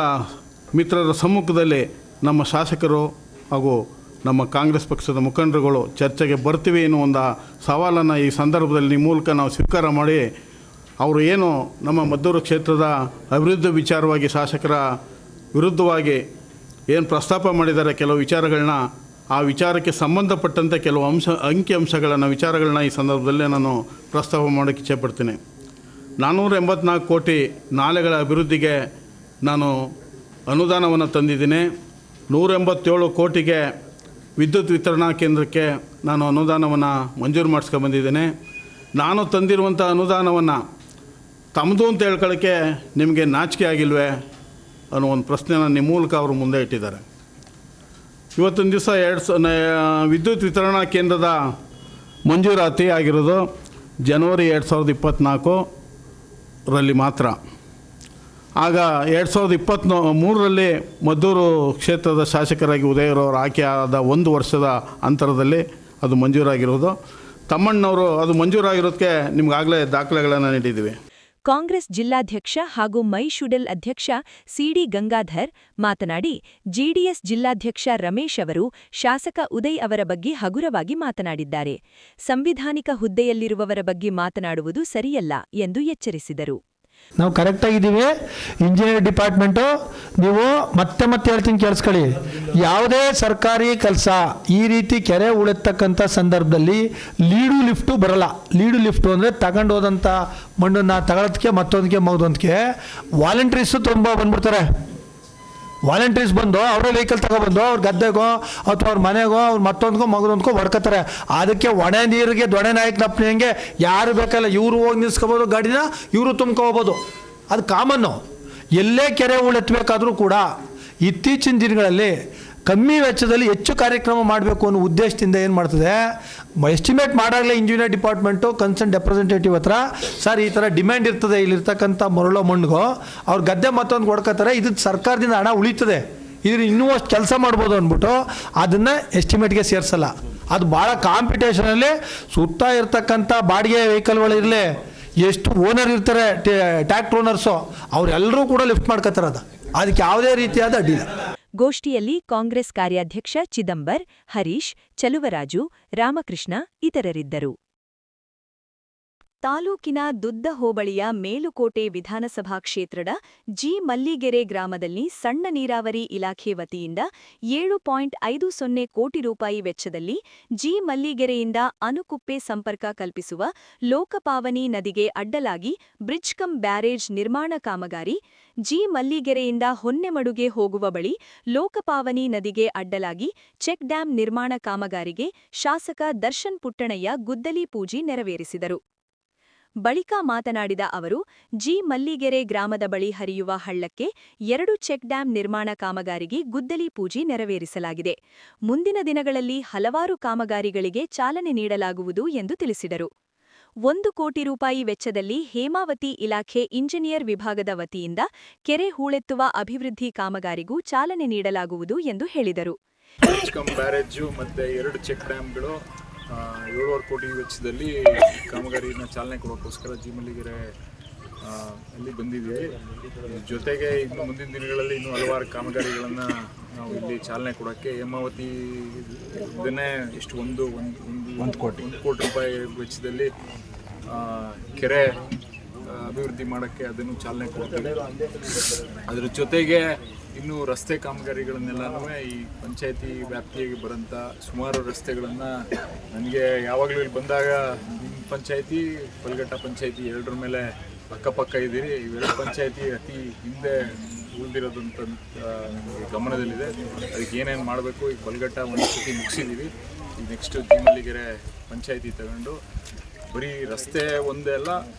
Speaker 2: ಮಿತ್ರರ ಸಮ್ಮುಖದಲ್ಲಿ ನಮ್ಮ ಶಾಸಕರು ಹಾಗೂ ನಮ್ಮ ಕಾಂಗ್ರೆಸ್ ಪಕ್ಷದ ಮುಖಂಡರುಗಳು ಚರ್ಚೆಗೆ ಬರ್ತೀವಿ ಅನ್ನೋ ಒಂದು ಸವಾಲನ್ನು ಈ ಸಂದರ್ಭದಲ್ಲಿ ನಿಮ್ಮ ಮೂಲಕ ನಾವು ಸ್ವೀಕಾರ ಮಾಡಿ, ಅವರು ಏನು ನಮ್ಮ ಮದ್ದೂರು ಕ್ಷೇತ್ರದ ಅಭಿವೃದ್ಧಿ ವಿಚಾರವಾಗಿ ಶಾಸಕರ ವಿರುದ್ಧವಾಗಿ ಏನು ಪ್ರಸ್ತಾಪ ಮಾಡಿದ್ದಾರೆ, ಕೆಲವು ವಿಚಾರಗಳನ್ನ, ಆ ವಿಚಾರಕ್ಕೆ ಸಂಬಂಧಪಟ್ಟಂತೆ ಕೆಲವು ಅಂಕಿಅಂಶಗಳನ್ನು ವಿಚಾರಗಳನ್ನ ಈ ಸಂದರ್ಭದಲ್ಲೇ ನಾನು ಪ್ರಸ್ತಾಪ ಮಾಡೋಕ್ಕೆ ಇಚ್ಛೆಪಡ್ತೀನಿ. 484 ಕೋಟಿ ನಾಲೆಗಳ ಅಭಿವೃದ್ಧಿಗೆ ನಾನು ಅನುದಾನವನ್ನು ತಂದಿದ್ದೀನಿ. 187 ಕೋಟಿಗೆ ವಿದ್ಯುತ್ ವಿತರಣಾ ಕೇಂದ್ರಕ್ಕೆ ನಾನು ಅನುದಾನವನ್ನು ಮಂಜೂರು ಮಾಡಿಸ್ಕೊಂಬಂದಿದ್ದೇನೆ. ನಾನು ತಂದಿರುವಂಥ ಅನುದಾನವನ್ನು ತಮ್ಮದು ಅಂತ ಹೇಳ್ಕೊಳ್ಳೋಕ್ಕೆ ನಿಮಗೆ ನಾಚಿಕೆ ಆಗಿಲ್ವೇ ಅನ್ನೋ ಒಂದು ಪ್ರಶ್ನೆನ ನಿಮ್ಮ ಮೂಲಕ ಅವರು ಮುಂದೆ ಇಟ್ಟಿದ್ದಾರೆ. ಇವತ್ತಿನ ದಿವಸ ವಿದ್ಯುತ್ ವಿತರಣಾ ಕೇಂದ್ರದ ಮಂಜೂರಾತಿ ಆಗಿರೋದು ಜನವರಿ 2024ರಲ್ಲಿ ಮಾತ್ರ. ಆಗ 2023ರಲ್ಲಿ ಮದ್ದೂರು ಕ್ಷೇತ್ರದ ಶಾಸಕರಾಗಿ ಉದಯರವರು ಆಯ್ಕೆಯಾದ 1 ವರ್ಷದ ಅಂತರದಲ್ಲಿ ಅದು ಮಂಜೂರಾಗಿರೋದು. ತಮ್ಮಣ್ಣವರು ಅದು ಮಂಜೂರಾಗಿರೋದಕ್ಕೆ ನಿಮಗಾಗಲೇ ದಾಖಲೆಗಳನ್ನು ನೀಡಿದ್ದೀವಿ.
Speaker 1: ಕಾಂಗ್ರೆಸ್ ಜಿಲ್ಲಾಧ್ಯಕ್ಷ ಹಾಗೂ ಮೈಶುಡೆಲ್ ಅಧ್ಯಕ್ಷ ಸಿಡಿ ಗಂಗಾಧರ್ ಮಾತನಾಡಿ, ಜೆಡಿಎಸ್ ಜಿಲ್ಲಾಧ್ಯಕ್ಷ ರಮೇಶ್ ಅವರು ಶಾಸಕ ಉದಯ್ ಅವರ ಬಗ್ಗೆ ಹಗುರವಾಗಿ ಮಾತನಾಡಿದ್ದಾರೆ. ಸಂವಿಧಾನಿಕ ಹುದ್ದೆಯಲ್ಲಿರುವವರ ಬಗ್ಗೆ ಮಾತನಾಡುವುದು ಸರಿಯಲ್ಲ ಎಂದು ಎಚ್ಚರಿಸಿದರು.
Speaker 6: ನಾವು ಕರೆಕ್ಟಾಗಿದ್ದೀವಿ. ಇಂಜಿನಿಯರ್ ಡಿಪಾರ್ಟ್ಮೆಂಟು ನೀವು ಮತ್ತೆ ಹೇಳ್ತೀನಿ ಕೇಳಿಸ್ಕೊಳ್ಳಿ, ಯಾವುದೇ ಸರ್ಕಾರಿ ಕೆಲಸ ಈ ರೀತಿ ಕೆರೆ ಉಳೆತ್ತಕ್ಕಂಥ ಸಂದರ್ಭದಲ್ಲಿ ಲೀಡು ಲಿಫ್ಟು ಬರಲ್ಲ. ಲೀಡು ಲಿಫ್ಟು ಅಂದರೆ ತಗೊಂಡು ಹೋದಂಥ ಮಣ್ಣನ್ನು ತಗೊಳ್ಳೋದಕ್ಕೆ ಮತ್ತೊಂದಕ್ಕೆ ಮಗದೊಂದಕ್ಕೆ ವಾಲಂಟ್ರೀಸು ತುಂಬ ಬಂದ್ಬಿಡ್ತಾರೆ. ವಾಲಂಟರೀಸ್ ಬಂದು ಅವರೇ ವೆಹಿಕಲ್ ತಗೊಬಂದು ಅವ್ರ ಗದ್ದೆಗೋ ಅಥವಾ ಅವ್ರ ಮನೆಗೋ ಅವ್ರ ಮತ್ತೊಂದ್ಕೋ ಮಗದೊಂದ್ಕೋ ಹೊಡ್ಕೋತಾರೆ. ಅದಕ್ಕೆ ಒಣ ನೀರಿಗೆ ದೊಣೆ ನಾಯಕನಪ್ಪನ ಹೆಂಗೆ ಯಾರು ಬೇಕಲ್ಲ ಇವರು ಹೋಗಿ ನಿಲ್ಸ್ಕೋಬೋದು ಗಾಡಿನ, ಇವರು ತುಂಬ್ಕೋಬೋದು, ಅದು ಕಾಮನ್ನು. ಎಲ್ಲೇ ಕೆರೆ ಹೂಳೆತ್ತಬೇಕಾದ್ರೂ ಕೂಡ ಇತ್ತೀಚಿನ ದಿನಗಳಲ್ಲಿ ಕಮ್ಮಿ ವೆಚ್ಚದಲ್ಲಿ ಹೆಚ್ಚು ಕಾರ್ಯಕ್ರಮ ಮಾಡಬೇಕು ಅನ್ನೋ ಉದ್ದೇಶದಿಂದ ಏನು ಮಾಡ್ತದೆ, ಎಸ್ಟಿಮೇಟ್ ಮಾಡಾಗಲೇ ಇಂಜಿನಿಯರ್ ಡಿಪಾರ್ಟ್ಮೆಂಟು ಕನ್ಸರ್ನ್ ರೆಪ್ರೆಸೆಂಟೇಟಿವ್ ಹತ್ರ ಸರ್ ಈ ಥರ ಡಿಮ್ಯಾಂಡ್ ಇರ್ತದೆ ಇಲ್ಲಿರ್ತಕ್ಕಂಥ ಮರಳೋ ಮಣ್ಣಿಗೋ ಅವ್ರ ಗದ್ದೆ ಮತ್ತೊಂದು ಕೊಡ್ಕೋತಾರೆ, ಇದು ಸರ್ಕಾರದಿಂದ ಹಣ ಉಳಿತದೆ, ಇದ್ರ ಇನ್ನೂ ಅಷ್ಟು ಕೆಲಸ ಮಾಡ್ಬೋದು ಅಂದ್ಬಿಟ್ಟು ಅದನ್ನು ಎಸ್ಟಿಮೇಟ್ಗೆ ಸೇರಿಸಲ್ಲ. ಅದು ಭಾಳ ಕಾಂಪಿಟೇಷನಲ್ಲಿ ಸುತ್ತ ಇರ್ತಕ್ಕಂಥ ಬಾಡಿಗೆ ವೆಹಿಕಲ್ಗಳಿರಲಿ, ಎಷ್ಟು ಓನರ್ ಇರ್ತಾರೆ ಟ್ಯಾಕ್ಟ್ರ್ ಓನರ್ಸು ಅವರೆಲ್ಲರೂ ಕೂಡ ಲಿಫ್ಟ್ ಮಾಡ್ಕೋತಾರೆ. ಅದಕ್ಕೆ ಯಾವುದೇ ರೀತಿಯಾದ ಅಡ್ಡಿಲ್ಲ.
Speaker 1: ಗೋಷ್ಠಿಯಲ್ಲಿ ಕಾಂಗ್ರೆಸ್ ಕಾರ್ಯಾಧ್ಯಕ್ಷ ಚಿದಂಬರ್, ಹರೀಶ್, ಚಲುವರಾಜು, ರಾಮಕೃಷ್ಣ ಇತರರಿದ್ದರು. ತಾಲೂಕಿನ ದುದ್ದ ಹೋಬಳಿಯ ಮೇಲುಕೋಟೆ ವಿಧಾನಸಭಾ ಕ್ಷೇತ್ರದ ಜಿ ಮಲ್ಲಿಗೆರೆ ಗ್ರಾಮದಲ್ಲಿ ಸಣ್ಣ ನೀರಾವರಿ ಇಲಾಖೆ ವತಿಯಿಂದ 7.50 ಕೋಟಿ ರೂಪಾಯಿ ವೆಚ್ಚದಲ್ಲಿ ಜಿ ಮಲ್ಲಿಗೆರೆಯಿಂದ ಅನುಕುಪ್ಪೆ ಸಂಪರ್ಕ ಕಲ್ಪಿಸುವ ಲೋಕಪಾವನಿ ನದಿಗೆ ಅಡ್ಡಲಾಗಿ ಬ್ರಿಡ್ಜ್ ಕಮ್ ಬ್ಯಾರೇಜ್ ನಿರ್ಮಾಣ ಕಾಮಗಾರಿ, ಜಿ ಮಲ್ಲಿಗೆರೆಯಿಂದ ಹೊನ್ನೆಮಡುಗೆ ಹೋಗುವ ಬಳಿ ಲೋಕಪಾವನಿ ನದಿಗೆ ಅಡ್ಡಲಾಗಿ ಚೆಕ್ ಡ್ಯಾಂ ನಿರ್ಮಾಣ ಕಾಮಗಾರಿಗೆ ಶಾಸಕ ದರ್ಶನ್ ಪುಟ್ಟಣಯ್ಯ ಗುದ್ದಲಿ ಪೂಜೆ ನೆರವೇರಿಸಿದರು. ಬಳಿಕ ಮಾತನಾಡಿದ ಅವರು, ಜಿ ಮಲ್ಲಿಗೆರೆ ಗ್ರಾಮದ ಬಳಿ ಹರಿಯುವ ಹಳ್ಳಕ್ಕೆ 2 ಚೆಕ್ ಡ್ಯಾಂ ನಿರ್ಮಾಣ ಕಾಮಗಾರಿಗೆ ಗುದ್ದಲಿ ಪೂಜೆ ನೆರವೇರಿಸಲಾಗಿದೆ. ಮುಂದಿನ ದಿನಗಳಲ್ಲಿ ಹಲವಾರು ಕಾಮಗಾರಿಗಳಿಗೆ ಚಾಲನೆ ನೀಡಲಾಗುವುದು ಎಂದು ತಿಳಿಸಿದರು. 1 ಕೋಟಿ ರೂಪಾಯಿ ವೆಚ್ಚದಲ್ಲಿ ಹೇಮಾವತಿ ಇಲಾಖೆ ಇಂಜಿನಿಯರ್ ವಿಭಾಗದ ವತಿಯಿಂದ ಕೆರೆ ಹೂಳೆತ್ತುವ ಅಭಿವೃದ್ಧಿ ಕಾಮಗಾರಿಗೂ ಚಾಲನೆ ನೀಡಲಾಗುವುದು ಎಂದು ಹೇಳಿದರು.
Speaker 7: ಬ್ಯಾರೇಜು ಮತ್ತು 2 ಚೆಕ್ ಡ್ಯಾಮ್ಗಳು 7.5 ಕೋಟಿ ವೆಚ್ಚದಲ್ಲಿ ಕಾಮಗಾರಿನ ಚಾಲನೆ ಕೊಡೋಕ್ಕೋಸ್ಕರ ಜಿ ಮಲ್ಲಿಗೆರೆ ಅಲ್ಲಿ ಬಂದಿದ್ದೀವಿ. ಜೊತೆಗೆ ಇನ್ನು ಮುಂದಿನ ದಿನಗಳಲ್ಲಿ ಇನ್ನೂ ಹಲವಾರು ಕಾಮಗಾರಿಗಳನ್ನು ನಾವು ಇಲ್ಲಿ ಚಾಲನೆ ಕೊಡೋಕ್ಕೆ ಹೇಮಾವತಿ ಇದನ್ನೇ ಎಷ್ಟು ಒಂದು ಕೋಟಿ ರೂಪಾಯಿ ವೆಚ್ಚದಲ್ಲಿ ಕೆರೆ ಅಭಿವೃದ್ಧಿ ಮಾಡೋಕ್ಕೆ ಅದನ್ನು ಚಾಲನೆ ಕೊಡ್ತೀವಿ. ಅದರ ಜೊತೆಗೆ ಇನ್ನು ರಸ್ತೆ ಕಾಮಗಾರಿಗಳನ್ನೆಲ್ಲನೂ ಈ ಪಂಚಾಯತಿ ವ್ಯಾಪ್ತಿಯಾಗಿ ಬರೋಂಥ ಸುಮಾರು ರಸ್ತೆಗಳನ್ನು ನನಗೆ ಯಾವಾಗಲೂ ಇಲ್ಲಿ ಬಂದಾಗ ನಿಮ್ಮ ಪಂಚಾಯತಿ ಪಲ್ಗಟ್ಟ ಪಂಚಾಯತಿ ಎರಡರ ಮೇಲೆ ಅಕ್ಕಪಕ್ಕ ಇದ್ದೀರಿ, ಇವೆರಡು ಪಂಚಾಯತಿ ಅತಿ ಹಿಂದೆ ಉಳಿದಿರೋದಂತ ನಮಗೆ ಗಮನದಲ್ಲಿದೆ. ಅದಕ್ಕೆ ಏನೇನು ಮಾಡಬೇಕು, ಈಗ ಪಲ್ಗಟ್ಟ ಒಂದು ಸತಿ ಮುಗಿಸಿದ್ದೀವಿ, ಈಗ ನೆಕ್ಸ್ಟ್ ಜಿ ಮಲ್ಲಿಗೆರೆ ಪಂಚಾಯತಿ ತಗೊಂಡು ಬರೀ ರಸ್ತೆ ಒಂದೇ ಅಲ್ಲ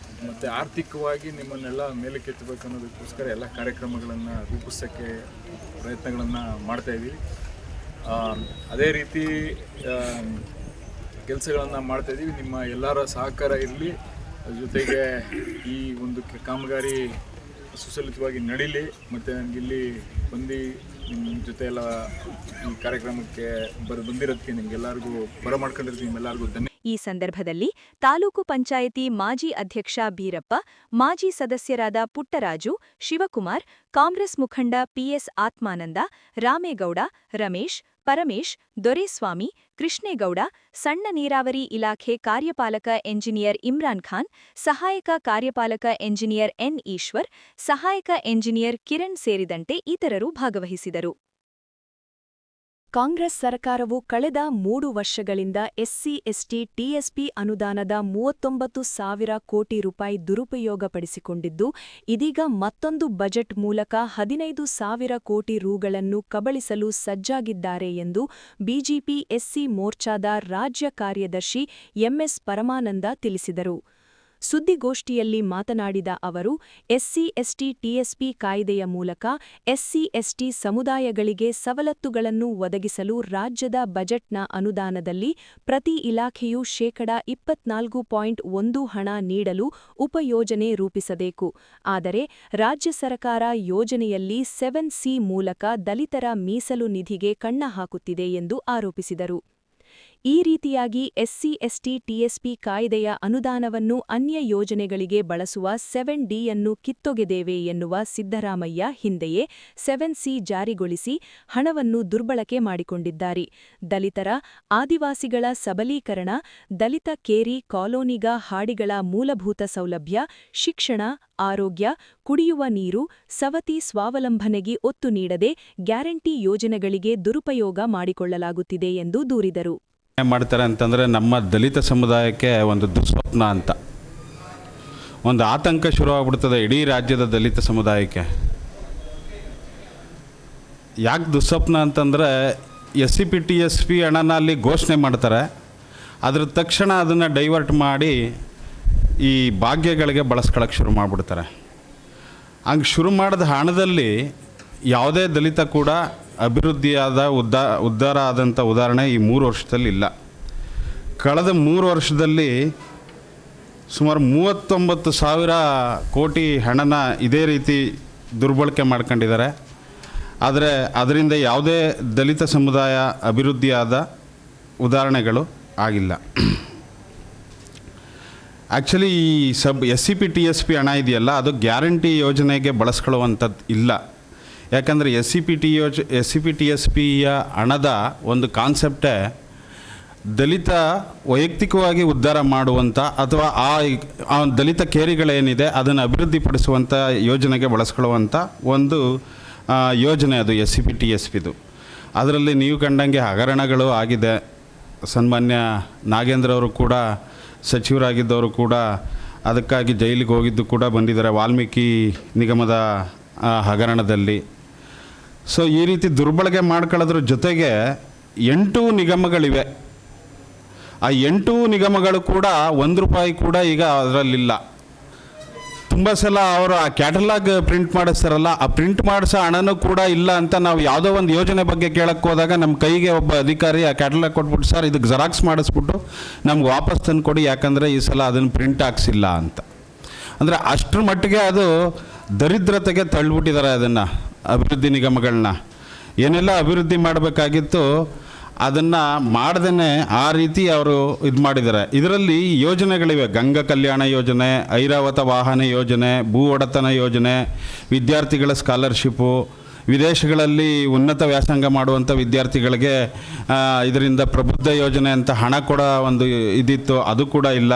Speaker 7: ಮತ್ತು ಆರ್ಥಿಕವಾಗಿ ನಿಮ್ಮನ್ನೆಲ್ಲ ಮೇಲಕ್ಕೆತ್ತಬೇಕು ಅನ್ನೋದಕ್ಕೋಸ್ಕರ ಎಲ್ಲ ಕಾರ್ಯಕ್ರಮಗಳನ್ನು ರೂಪಿಸೋಕ್ಕೆ ಪ್ರಯತ್ನಗಳನ್ನು ಮಾಡ್ತಾಯಿದ್ದೀವಿ. ಅದೇ ರೀತಿ ಕೆಲಸಗಳನ್ನು ಮಾಡ್ತಾಯಿದ್ದೀವಿ. ನಿಮ್ಮ ಎಲ್ಲರ ಸಹಕಾರ ಇರಲಿ, ಜೊತೆಗೆ ಈ ಒಂದು ಕಾಮಗಾರಿ ಸುಸಲಿತವಾಗಿ ನಡೀಲಿ. ಮತ್ತು ನನಗಿಲ್ಲಿ ಬಂದು ನಿಮ್ಮ ಜೊತೆ ಎಲ್ಲ ಈ ಕಾರ್ಯಕ್ರಮಕ್ಕೆ ಬಂದಿರೋದಕ್ಕೆ ನಿಮಗೆಲ್ಲರಿಗೂ ಬರಮಾಡ್ಕೊಂಡಿರ್ತೀನಿ, ನಿಮ್ಮೆಲ್ಲರಿಗೂ ಧನ್ಯವಾದ.
Speaker 1: ಈ ಸಂದರ್ಭದಲ್ಲಿ ತಾಲೂಕು ಪಂಚಾಯಿತಿ ಮಾಜಿ ಅಧ್ಯಕ್ಷ ಬೀರಪ್ಪ, ಮಾಜಿ ಸದಸ್ಯರಾದ ಪುಟ್ಟರಾಜು, ಶಿವಕುಮಾರ್, ಕಾಂಗ್ರೆಸ್ ಮುಖಂಡ ಪಿಎಸ್ ಆತ್ಮಾನಂದ, ರಾಮೇಗೌಡ, ರಮೇಶ್, ಪರಮೇಶ್, ದೊರೆಸ್ವಾಮಿ, ಕೃಷ್ಣೇಗೌಡ, ಸಣ್ಣ ನೀರಾವರಿ ಇಲಾಖೆ ಕಾರ್ಯಪಾಲಕ ಎಂಜಿನಿಯರ್ ಇಮ್ರಾನ್ ಖಾನ್, ಸಹಾಯಕ ಕಾರ್ಯಪಾಲಕ ಎಂಜಿನಿಯರ್ ಎನ್ ಈಶ್ವರ್, ಸಹಾಯಕ ಎಂಜಿನಿಯರ್ ಕಿರಣ್ ಸೇರಿದಂತೆ ಇತರರು ಭಾಗವಹಿಸಿದರು. ಕಾಂಗ್ರೆಸ್ ಸರ್ಕಾರವು ಕಳೆದ 3 ವರ್ಷಗಳಿಂದ ಎಸ್ಸಿ-ಎಸ್ಟಿ ಟಿಎಸ್ಪಿ ಅನುದಾನದ 39,000 ಕೋಟಿ ರೂಪಾಯಿ ದುರುಪಯೋಗಪಡಿಸಿಕೊಂಡಿದ್ದು, ಇದೀಗ ಮತ್ತೊಂದು ಬಜೆಟ್ ಮೂಲಕ 15,000 ಕೋಟಿ ರೂಗಳನ್ನು ಕಬಳಿಸಲು ಸಜ್ಜಾಗಿದ್ದಾರೆ ಎಂದು ಬಿಜೆಪಿ ಎಸ್ಸಿ ಮೋರ್ಚಾದ ರಾಜ್ಯ ಕಾರ್ಯದರ್ಶಿ ಎಂಎಸ್ ಪರಮಾನಂದ ತಿಳಿಸಿದರು. ಸುದ್ದಿಗೋಷ್ಠಿಯಲ್ಲಿ ಮಾತನಾಡಿದ ಅವರು, ಎಸ್ಸಿ-ಎಸ್ಟಿ ಟಿಎಸ್ಪಿ ಕಾಯ್ದೆಯ ಮೂಲಕ ಎಸ್ಸಿ-ಎಸ್ಟಿ ಸಮುದಾಯಗಳಿಗೆ ಸವಲತ್ತುಗಳನ್ನು ಒದಗಿಸಲು ರಾಜ್ಯದ ಬಜೆಟ್ನ ಅನುದಾನದಲ್ಲಿ ಪ್ರತಿ ಇಲಾಖೆಯೂ ಶೇಕಡಾ 24.1 ಹಣ ನೀಡಲು ಉಪಯೋಜನೆ ರೂಪಿಸಬೇಕು. ಆದರೆ ರಾಜ್ಯ ಸರ್ಕಾರ ಯೋಜನೆಯಲ್ಲಿ 7C ಮೂಲಕ ದಲಿತರ ಮೀಸಲು ನಿಧಿಗೆ ಕನ್ನ ಹಾಕುತ್ತಿದೆ ಎಂದು ಆರೋಪಿಸಿದರು. ಈ ರೀತಿಯಾಗಿ ಎಸ್ಸಿ-ಎಸ್ಟಿ ಟಿಎಸ್ಪಿ ಕಾಯ್ದೆಯ ಅನುದಾನವನ್ನು ಅನ್ಯ ಯೋಜನೆಗಳಿಗೆ ಬಳಸುವ 7Dಯನ್ನು ಕಿತ್ತೊಗೆದೇವೆ ಎನ್ನುವ ಸಿದ್ದರಾಮಯ್ಯ ಹಿಂದೆಯೇ 7C ಜಾರಿಗೊಳಿಸಿ ಹಣವನ್ನು ದುರ್ಬಳಕೆ ಮಾಡಿಕೊಂಡಿದ್ದಾರೆ. ದಲಿತರ, ಆದಿವಾಸಿಗಳ ಸಬಲೀಕರಣ, ದಲಿತ ಕೇರಿ ಕಾಲೋನಿಗ ಹಾಡಿಗಳ ಮೂಲಭೂತ ಸೌಲಭ್ಯ, ಶಿಕ್ಷಣ, ಆರೋಗ್ಯ, ಕುಡಿಯುವ ನೀರು, ಸವತಿ ಸ್ವಾವಲಂಬನೆಗೆ ಒತ್ತು ನೀಡದೆ ಗ್ಯಾರಂಟಿ ಯೋಜನೆಗಳಿಗೆ ದುರುಪಯೋಗ ಮಾಡಿಕೊಳ್ಳಲಾಗುತ್ತಿದೆ ಎಂದು ದೂರಿದರು.
Speaker 8: ಮಾಡ್ತಾರೆ ಅಂತಂದರೆ ನಮ್ಮ ದಲಿತ ಸಮುದಾಯಕ್ಕೆ ಒಂದು ದುಸ್ವಪ್ನ ಅಂತ ಒಂದು ಆತಂಕ ಶುರುವಾಗ್ಬಿಡ್ತದೆ ಇಡೀ ರಾಜ್ಯದ ದಲಿತ ಸಮುದಾಯಕ್ಕೆ. ಯಾಕೆ ದುಸ್ವಪ್ನ ಅಂತಂದರೆ SCPTSP ಹಣನ ಅಲ್ಲಿ ಘೋಷಣೆ ಮಾಡ್ತಾರೆ, ಅದ್ರ ತಕ್ಷಣ ಅದನ್ನು ಡೈವರ್ಟ್ ಮಾಡಿ ಈ ಭಾಗ್ಯಗಳಿಗೆ ಬಳಸ್ಕೊಳ್ಳೋಕ್ಕೆ ಶುರು ಮಾಡಿಬಿಡ್ತಾರೆ. ಹಂಗೆ ಶುರು ಮಾಡಿದ ಹಣದಲ್ಲಿ ಯಾವುದೇ ದಲಿತ ಕೂಡ ಅಭಿವೃದ್ಧಿಯಾದ ಉದ್ಧಾರ ಆದಂಥ ಉದಾಹರಣೆ ಈ 3 ವರ್ಷದಲ್ಲಿ ಇಲ್ಲ. ಕಳೆದ 3 ವರ್ಷದಲ್ಲಿ ಸುಮಾರು 39,000 ಕೋಟಿ ಹಣನ ಇದೇ ರೀತಿ ದುರ್ಬಳಕೆ ಮಾಡ್ಕೊಂಡಿದ್ದಾರೆ. ಆದರೆ ಅದರಿಂದ ಯಾವುದೇ ದಲಿತ ಸಮುದಾಯ ಅಭಿವೃದ್ಧಿಯಾದ ಉದಾಹರಣೆಗಳು ಆಗಿಲ್ಲ. ಆ್ಯಕ್ಚುಲಿ ಈ SCPTSP ಹಣ ಇದೆಯಲ್ಲ, ಅದು ಗ್ಯಾರಂಟಿ ಯೋಜನೆಗೆ ಬಳಸ್ಕೊಳ್ಳುವಂಥದ್ದು ಇಲ್ಲ. ಯಾಕಂದರೆ SCPTSPಯ ಹಣದ ಒಂದು ಕಾನ್ಸೆಪ್ಟೇ ದಲಿತ ವೈಯಕ್ತಿಕವಾಗಿ ಉದ್ಧಾರ ಮಾಡುವಂಥ ಅಥವಾ ಆ ದಲಿತ ಕೇರಿಗಳೇನಿದೆ ಅದನ್ನು ಅಭಿವೃದ್ಧಿಪಡಿಸುವಂಥ ಯೋಜನೆಗೆ ಬಳಸ್ಕೊಳ್ಳುವಂಥ ಒಂದು ಯೋಜನೆ ಅದು SCPTSPದು. ಅದರಲ್ಲಿ ನೀವು ಕಂಡಂಗೆ ಹಗರಣಗಳು ಆಗಿದೆ. ಸನ್ಮಾನ್ಯ ನಾಗೇಂದ್ರ ಅವರು ಕೂಡ ಸಚಿವರಾಗಿದ್ದವರು ಕೂಡ ಅದಕ್ಕಾಗಿ ಜೈಲಿಗೆ ಹೋಗಿದ್ದು ಕೂಡ ಬಂದಿದ್ದಾರೆ, ವಾಲ್ಮೀಕಿ ನಿಗಮದ ಹಗರಣದಲ್ಲಿ. ಸೊ ಈ ರೀತಿ ದುರ್ಬಳಕೆ ಮಾಡ್ಕೊಳ್ಳೋದ್ರ ಜೊತೆಗೆ 8 ನಿಗಮಗಳಿವೆ. ಆ 8 ನಿಗಮಗಳು ಕೂಡ ₹1 ಕೂಡ ಈಗ ಅದರಲ್ಲಿಲ್ಲ. ತುಂಬ ಸಲ ಅವರು ಆ ಕ್ಯಾಟಲಾಗ್ ಪ್ರಿಂಟ್ ಮಾಡಿಸ್ತಾರಲ್ಲ, ಆ ಪ್ರಿಂಟ್ ಮಾಡಿಸೋ ಹಣನೂ ಕೂಡ ಇಲ್ಲ ಅಂತ ನಾವು ಯಾವುದೋ ಒಂದು ಯೋಜನೆ ಬಗ್ಗೆ ಕೇಳಕ್ಕೆ ಹೋದಾಗ ನಮ್ಮ ಕೈಗೆ ಒಬ್ಬ ಅಧಿಕಾರಿ ಆ ಕ್ಯಾಟಲಾಗ್ ಕೊಟ್ಬಿಟ್ಟು, ಸರ್ ಇದಕ್ಕೆ ಜೆರಾಕ್ಸ್ ಮಾಡಿಸ್ಬಿಟ್ಟು ನಮ್ಗೆ ವಾಪಸ್ ತಂದು ಕೊಡಿ, ಯಾಕಂದರೆ ಈ ಸಲ ಅದನ್ನು ಪ್ರಿಂಟ್ ಹಾಕ್ಸಿಲ್ಲ ಅಂತ. ಅಂದರೆ ಅಷ್ಟರ ಮಟ್ಟಿಗೆ ಅದು ದರಿದ್ರತೆಗೆ ತಳ್ಳಿಬಿಟ್ಟಿದ್ದಾರೆ ಅದನ್ನು, ಅಭಿವೃದ್ಧಿ ನಿಗಮಗಳನ್ನ. ಏನೆಲ್ಲ ಅಭಿವೃದ್ಧಿ ಮಾಡಬೇಕಾಗಿತ್ತು ಅದನ್ನು ಮಾಡ್ದೇ ಆ ರೀತಿ ಅವರು ಇದು ಮಾಡಿದ್ದಾರೆ. ಇದರಲ್ಲಿ ಯೋಜನೆಗಳಿವೆ: ಗಂಗಾ ಕಲ್ಯಾಣ ಯೋಜನೆ, ಐರಾವತ ವಾಹನ ಯೋಜನೆ, ಭೂ ಒಡೆತನ ಯೋಜನೆ, ವಿದ್ಯಾರ್ಥಿಗಳ ಸ್ಕಾಲರ್ಶಿಪ್ಪು, ವಿದೇಶಗಳಲ್ಲಿ ಉನ್ನತ ವ್ಯಾಸಂಗ ಮಾಡುವಂಥ ವಿದ್ಯಾರ್ಥಿಗಳಿಗೆ ಇದರಿಂದ ಪ್ರಬುದ್ಧ ಯೋಜನೆ ಅಂತ ಹಣ ಕೊಡೋ ಒಂದು ಇದಿತ್ತು, ಅದು ಕೂಡ ಇಲ್ಲ.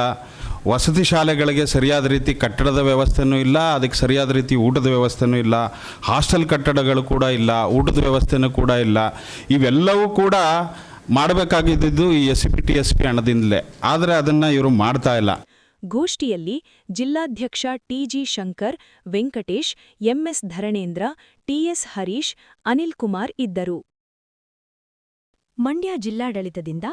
Speaker 8: ವಸತಿ ಶಾಲೆಗಳಿಗೆ ಸರಿಯಾದ ರೀತಿ ಕಟ್ಟಡದ ವ್ಯವಸ್ಥೆನೂ ಇಲ್ಲ, ಅದಕ್ಕೆ ಸರಿಯಾದ ರೀತಿ ಊಟದ ವ್ಯವಸ್ಥೆನೂ ಇಲ್ಲ. ಹಾಸ್ಟೆಲ್ ಕಟ್ಟಡಗಳು ಕೂಡ ಇಲ್ಲ, ಊಟದ ವ್ಯವಸ್ಥೆನೂ ಕೂಡ ಇಲ್ಲ. ಇವೆಲ್ಲವೂ ಕೂಡ ಮಾಡಬೇಕಾಗಿದ್ದು ಈ SCPTSP ಹಣದಿಂದಲೇ. ಆದರೆ ಅದನ್ನು ಇವರು ಮಾಡ್ತಾ ಇಲ್ಲ.
Speaker 1: ಗೋಷ್ಠಿಯಲ್ಲಿ ಜಿಲ್ಲಾಧ್ಯಕ್ಷ TG Shankar, Venkatesh, MS Dharanendra, TS Harish, Anil Kumar ಇದ್ದರು. ಮಂಡ್ಯ ಜಿಲ್ಲಾಡಳಿತದಿಂದ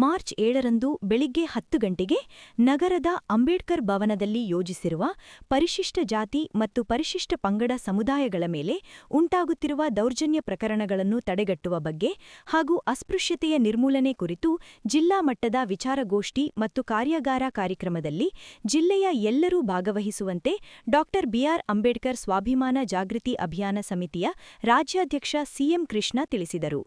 Speaker 1: ಮಾರ್ಚ್ 7ರಂದು ಬೆಳಿಗ್ಗೆ 10 ಗಂಟೆಗೆ ನಗರದ ಅಂಬೇಡ್ಕರ್ ಭವನದಲ್ಲಿ ಯೋಜಿಸಿರುವ ಪರಿಶಿಷ್ಟ ಜಾತಿ ಮತ್ತು ಪರಿಶಿಷ್ಟ ಪಂಗಡ ಸಮುದಾಯಗಳ ಮೇಲೆ ಉಂಟಾಗುತ್ತಿರುವ ದೌರ್ಜನ್ಯ ಪ್ರಕರಣಗಳನ್ನು ತಡೆಗಟ್ಟುವ ಬಗ್ಗೆ ಹಾಗೂ ಅಸ್ಪೃಶ್ಯತೆಯ ನಿರ್ಮೂಲನೆ ಕುರಿತು ಜಿಲ್ಲಾ ಮಟ್ಟದ ವಿಚಾರಗೋಷ್ಠಿ ಮತ್ತು ಕಾರ್ಯಾಗಾರ ಕಾರ್ಯಕ್ರಮದಲ್ಲಿ ಜಿಲ್ಲೆಯ ಎಲ್ಲರೂ ಭಾಗವಹಿಸುವಂತೆ ಡಾ. BR ಅಂಬೇಡ್ಕರ್ ಸ್ವಾಭಿಮಾನ ಜಾಗೃತಿ ಅಭಿಯಾನ ಸಮಿತಿಯ ರಾಜ್ಯಾಧ್ಯಕ್ಷ CM ಕೃಷ್ಣ ತಿಳಿಸಿದರು.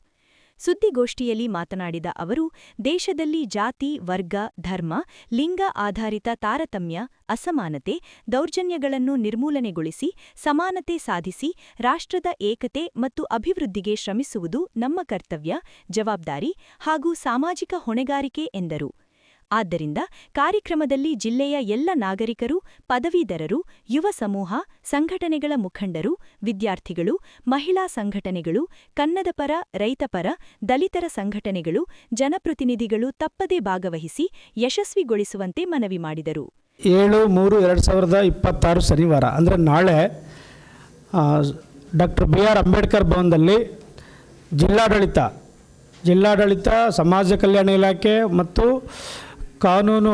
Speaker 1: ಸುದ್ದಿಗೋಷ್ಠಿಯಲ್ಲಿ ಮಾತನಾಡಿದ ಅವರು, ದೇಶದಲ್ಲಿ ಜಾತಿ, ವರ್ಗ, ಧರ್ಮ, ಲಿಂಗ ಆಧಾರಿತ ತಾರತಮ್ಯ, ಅಸಮಾನತೆ, ದೌರ್ಜನ್ಯಗಳನ್ನು ನಿರ್ಮೂಲನೆಗೊಳಿಸಿ ಸಮಾನತೆ ಸಾಧಿಸಿ ರಾಷ್ಟ್ರದ ಏಕತೆ ಮತ್ತು ಅಭಿವೃದ್ಧಿಗೆ ಶ್ರಮಿಸುವುದು ನಮ್ಮ ಕರ್ತವ್ಯ, ಜವಾಬ್ದಾರಿ ಹಾಗೂ ಸಾಮಾಜಿಕ ಹೊಣೆಗಾರಿಕೆ ಎಂದರು. ಆದ್ದರಿಂದ ಕಾರ್ಯಕ್ರಮದಲ್ಲಿ ಜಿಲ್ಲೆಯ ಎಲ್ಲ ನಾಗರಿಕರು, ಪದವೀಧರರು, ಯುವ ಸಮೂಹ, ಸಂಘಟನೆಗಳ ಮುಖಂಡರು, ವಿದ್ಯಾರ್ಥಿಗಳು, ಮಹಿಳಾ ಸಂಘಟನೆಗಳು, ಕನ್ನಡಪರ, ರೈತಪರ, ದಲಿತರ ಸಂಘಟನೆಗಳು, ಜನಪ್ರತಿನಿಧಿಗಳು ತಪ್ಪದೇ ಭಾಗವಹಿಸಿ ಯಶಸ್ವಿಗೊಳಿಸುವಂತೆ ಮನವಿ ಮಾಡಿದರು.
Speaker 6: 7/3/2026 ಶನಿವಾರ ಅಂದರೆ ನಾಳೆ ಡಾ. BR ಅಂಬೇಡ್ಕರ್ ಭವನದಲ್ಲಿ ಜಿಲ್ಲಾಡಳಿತ, ಸಮಾಜ ಕಲ್ಯಾಣ ಇಲಾಖೆ ಮತ್ತು ಕಾನೂನು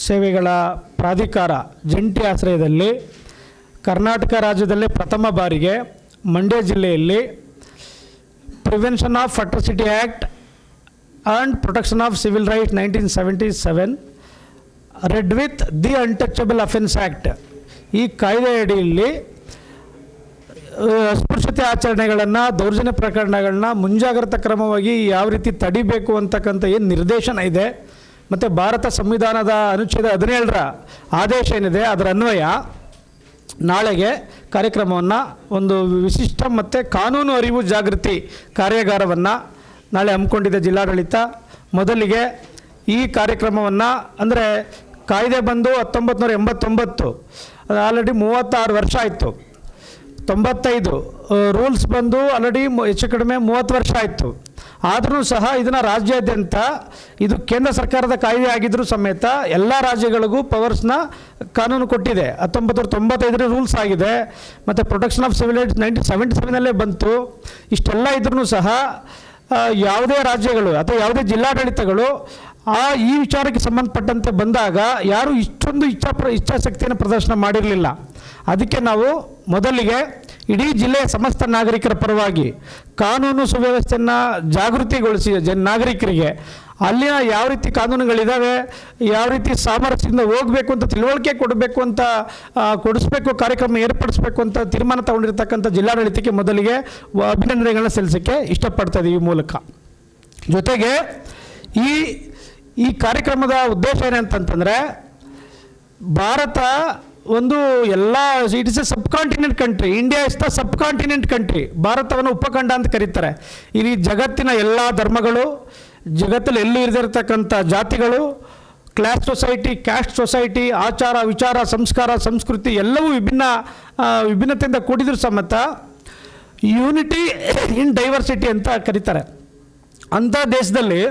Speaker 6: ಸೇವೆಗಳ ಪ್ರಾಧಿಕಾರ ಜಂಟಿ ಆಶ್ರಯದಲ್ಲಿ ಕರ್ನಾಟಕ ರಾಜ್ಯದಲ್ಲೇ ಪ್ರಥಮ ಬಾರಿಗೆ ಮಂಡ್ಯ ಜಿಲ್ಲೆಯಲ್ಲಿ prevention of atrocity act and protection of civil rights 1977 red with the untouchable offence act ಈ ಕಾಯ್ದೆ ಅಡಿಯಲ್ಲಿ ಅಸ್ಪೃಶ್ಯತೆ ಆಚರಣೆಗಳನ್ನು, ದೌರ್ಜನ್ಯ ಪ್ರಕರಣಗಳನ್ನ ಮುಂಜಾಗ್ರತಾ ಕ್ರಮವಾಗಿ ಯಾವ ರೀತಿ ತಡಿಬೇಕು ಅಂತಕ್ಕಂಥ ಏನು ನಿರ್ದೇಶನ ಇದೆ ಮತ್ತು ಭಾರತ ಸಂವಿಧಾನದ ಅನುಚ್ಛೇದ 17ರ ಆದೇಶ ಏನಿದೆ ಅದರ ಅನ್ವಯ ನಾಳೆಗೆ ಕಾರ್ಯಕ್ರಮವನ್ನು ಒಂದು ವಿಶಿಷ್ಟ ಮತ್ತು ಕಾನೂನು ಅರಿವು ಜಾಗೃತಿ ಕಾರ್ಯಾಗಾರವನ್ನು ನಾಳೆ ಹಮ್ಮಿಕೊಂಡಿದೆ ಜಿಲ್ಲಾಡಳಿತ. ಮೊದಲಿಗೆ ಈ ಕಾರ್ಯಕ್ರಮವನ್ನು ಅಂದರೆ ಕಾಯ್ದೆ ಬಂದು 1989, ಅದು ಆಲ್ರೆಡಿ 36 ವರ್ಷ ಆಯಿತು. 95 ರೂಲ್ಸ್ ಬಂದು ಆಲ್ರೆಡಿ ಹೆಚ್ಚು ಕಡಿಮೆ 30 ವರ್ಷ ಆಯಿತು. ಆದರೂ ಸಹ ಇದನ್ನು ರಾಜ್ಯಾದ್ಯಂತ ಇದು ಕೇಂದ್ರ ಸರ್ಕಾರದ ಕಾಯ್ದೆ ಆಗಿದ್ದರೂ ಸಮೇತ ಎಲ್ಲ ರಾಜ್ಯಗಳಿಗೂ ಪವರ್ಸ್ನ ಕಾನೂನು ಕೊಟ್ಟಿದೆ. 1995 ರೂಲ್ಸ್ ಆಗಿದೆ ಮತ್ತು ಪ್ರೊಟೆಕ್ಷನ್ ಆಫ್ ಸಿವಿಲ್ ರೈಟ್ಸ್ 1977 ಬಂತು. ಇಷ್ಟೆಲ್ಲ ಇದ್ರೂ ಸಹ ಯಾವುದೇ ರಾಜ್ಯಗಳು ಅಥವಾ ಯಾವುದೇ ಜಿಲ್ಲಾಡಳಿತಗಳು ಈ ವಿಚಾರಕ್ಕೆ ಸಂಬಂಧಪಟ್ಟಂತೆ ಬಂದಾಗ ಯಾರೂ ಇಷ್ಟೊಂದು ಇಚ್ಛಾಶಕ್ತಿಯನ್ನು ಪ್ರದರ್ಶನ ಮಾಡಿರಲಿಲ್ಲ. ಅದಕ್ಕೆ ನಾವು ಮೊದಲಿಗೆ ಇಡೀ ಜಿಲ್ಲೆಯ ಸಮಸ್ತ ನಾಗರಿಕರ ಪರವಾಗಿ ಕಾನೂನು ಸುವ್ಯವಸ್ಥೆಯನ್ನು ಜಾಗೃತಿಗೊಳಿಸಿ ನಾಗರಿಕರಿಗೆ ಅಲ್ಲಿನ ಯಾವ ರೀತಿ ಕಾನೂನುಗಳಿದ್ದಾವೆ, ಯಾವ ರೀತಿ ಸಾಮರಸ್ಯದಿಂದ ಹೋಗಬೇಕು ಅಂತ ತಿಳುವಳಿಕೆ ಕೊಡಬೇಕು ಅಂತ ಕೊಡಿಸ್ಬೇಕು, ಕಾರ್ಯಕ್ರಮ ಏರ್ಪಡಿಸಬೇಕು ಅಂತ ತೀರ್ಮಾನ ತಗೊಂಡಿರ್ತಕ್ಕಂಥ ಜಿಲ್ಲಾಡಳಿತಕ್ಕೆ ಮೊದಲಿಗೆ ಅಭಿನಂದನೆಗಳನ್ನ ಸಲ್ಲಿಸೋಕ್ಕೆ ಇಷ್ಟಪಡ್ತಾ ಇದ್ದೀವಿ ಈ ಮೂಲಕ. ಜೊತೆಗೆ ಈ ಕಾರ್ಯಕ್ರಮದ ಉದ್ದೇಶ ಏನಂತಂತಂದರೆ, ಭಾರತ ಒಂದು ಎಲ್ಲ it is A sub continent country. India is the sub continent country. ಭಾರತವನ್ನು ಉಪಖಂಡ ಅಂತ ಕರೀತಾರೆ. ಇಲ್ಲಿ ಜಗತ್ತಿನ ಎಲ್ಲ ಧರ್ಮಗಳು, ಜಗತ್ತಲ್ಲಿ ಎಲ್ಲೂ ಇರದಿರತಕ್ಕಂಥ ಜಾತಿಗಳು, ಕ್ಲಾಸ್ ಸೊಸೈಟಿ, ಕ್ಯಾಸ್ಟ್ ಸೊಸೈಟಿ, ಆಚಾರ ವಿಚಾರ, ಸಂಸ್ಕಾರ, ಸಂಸ್ಕೃತಿ ಎಲ್ಲವೂ ವಿಭಿನ್ನತೆಯಿಂದ ಕೂಡಿದ್ರು ಸಮೇತ ಯೂನಿಟಿ ಇನ್ ಡೈವರ್ಸಿಟಿ ಅಂತ ಕರೀತಾರೆ. ಅಂಥ ದೇಶದಲ್ಲಿ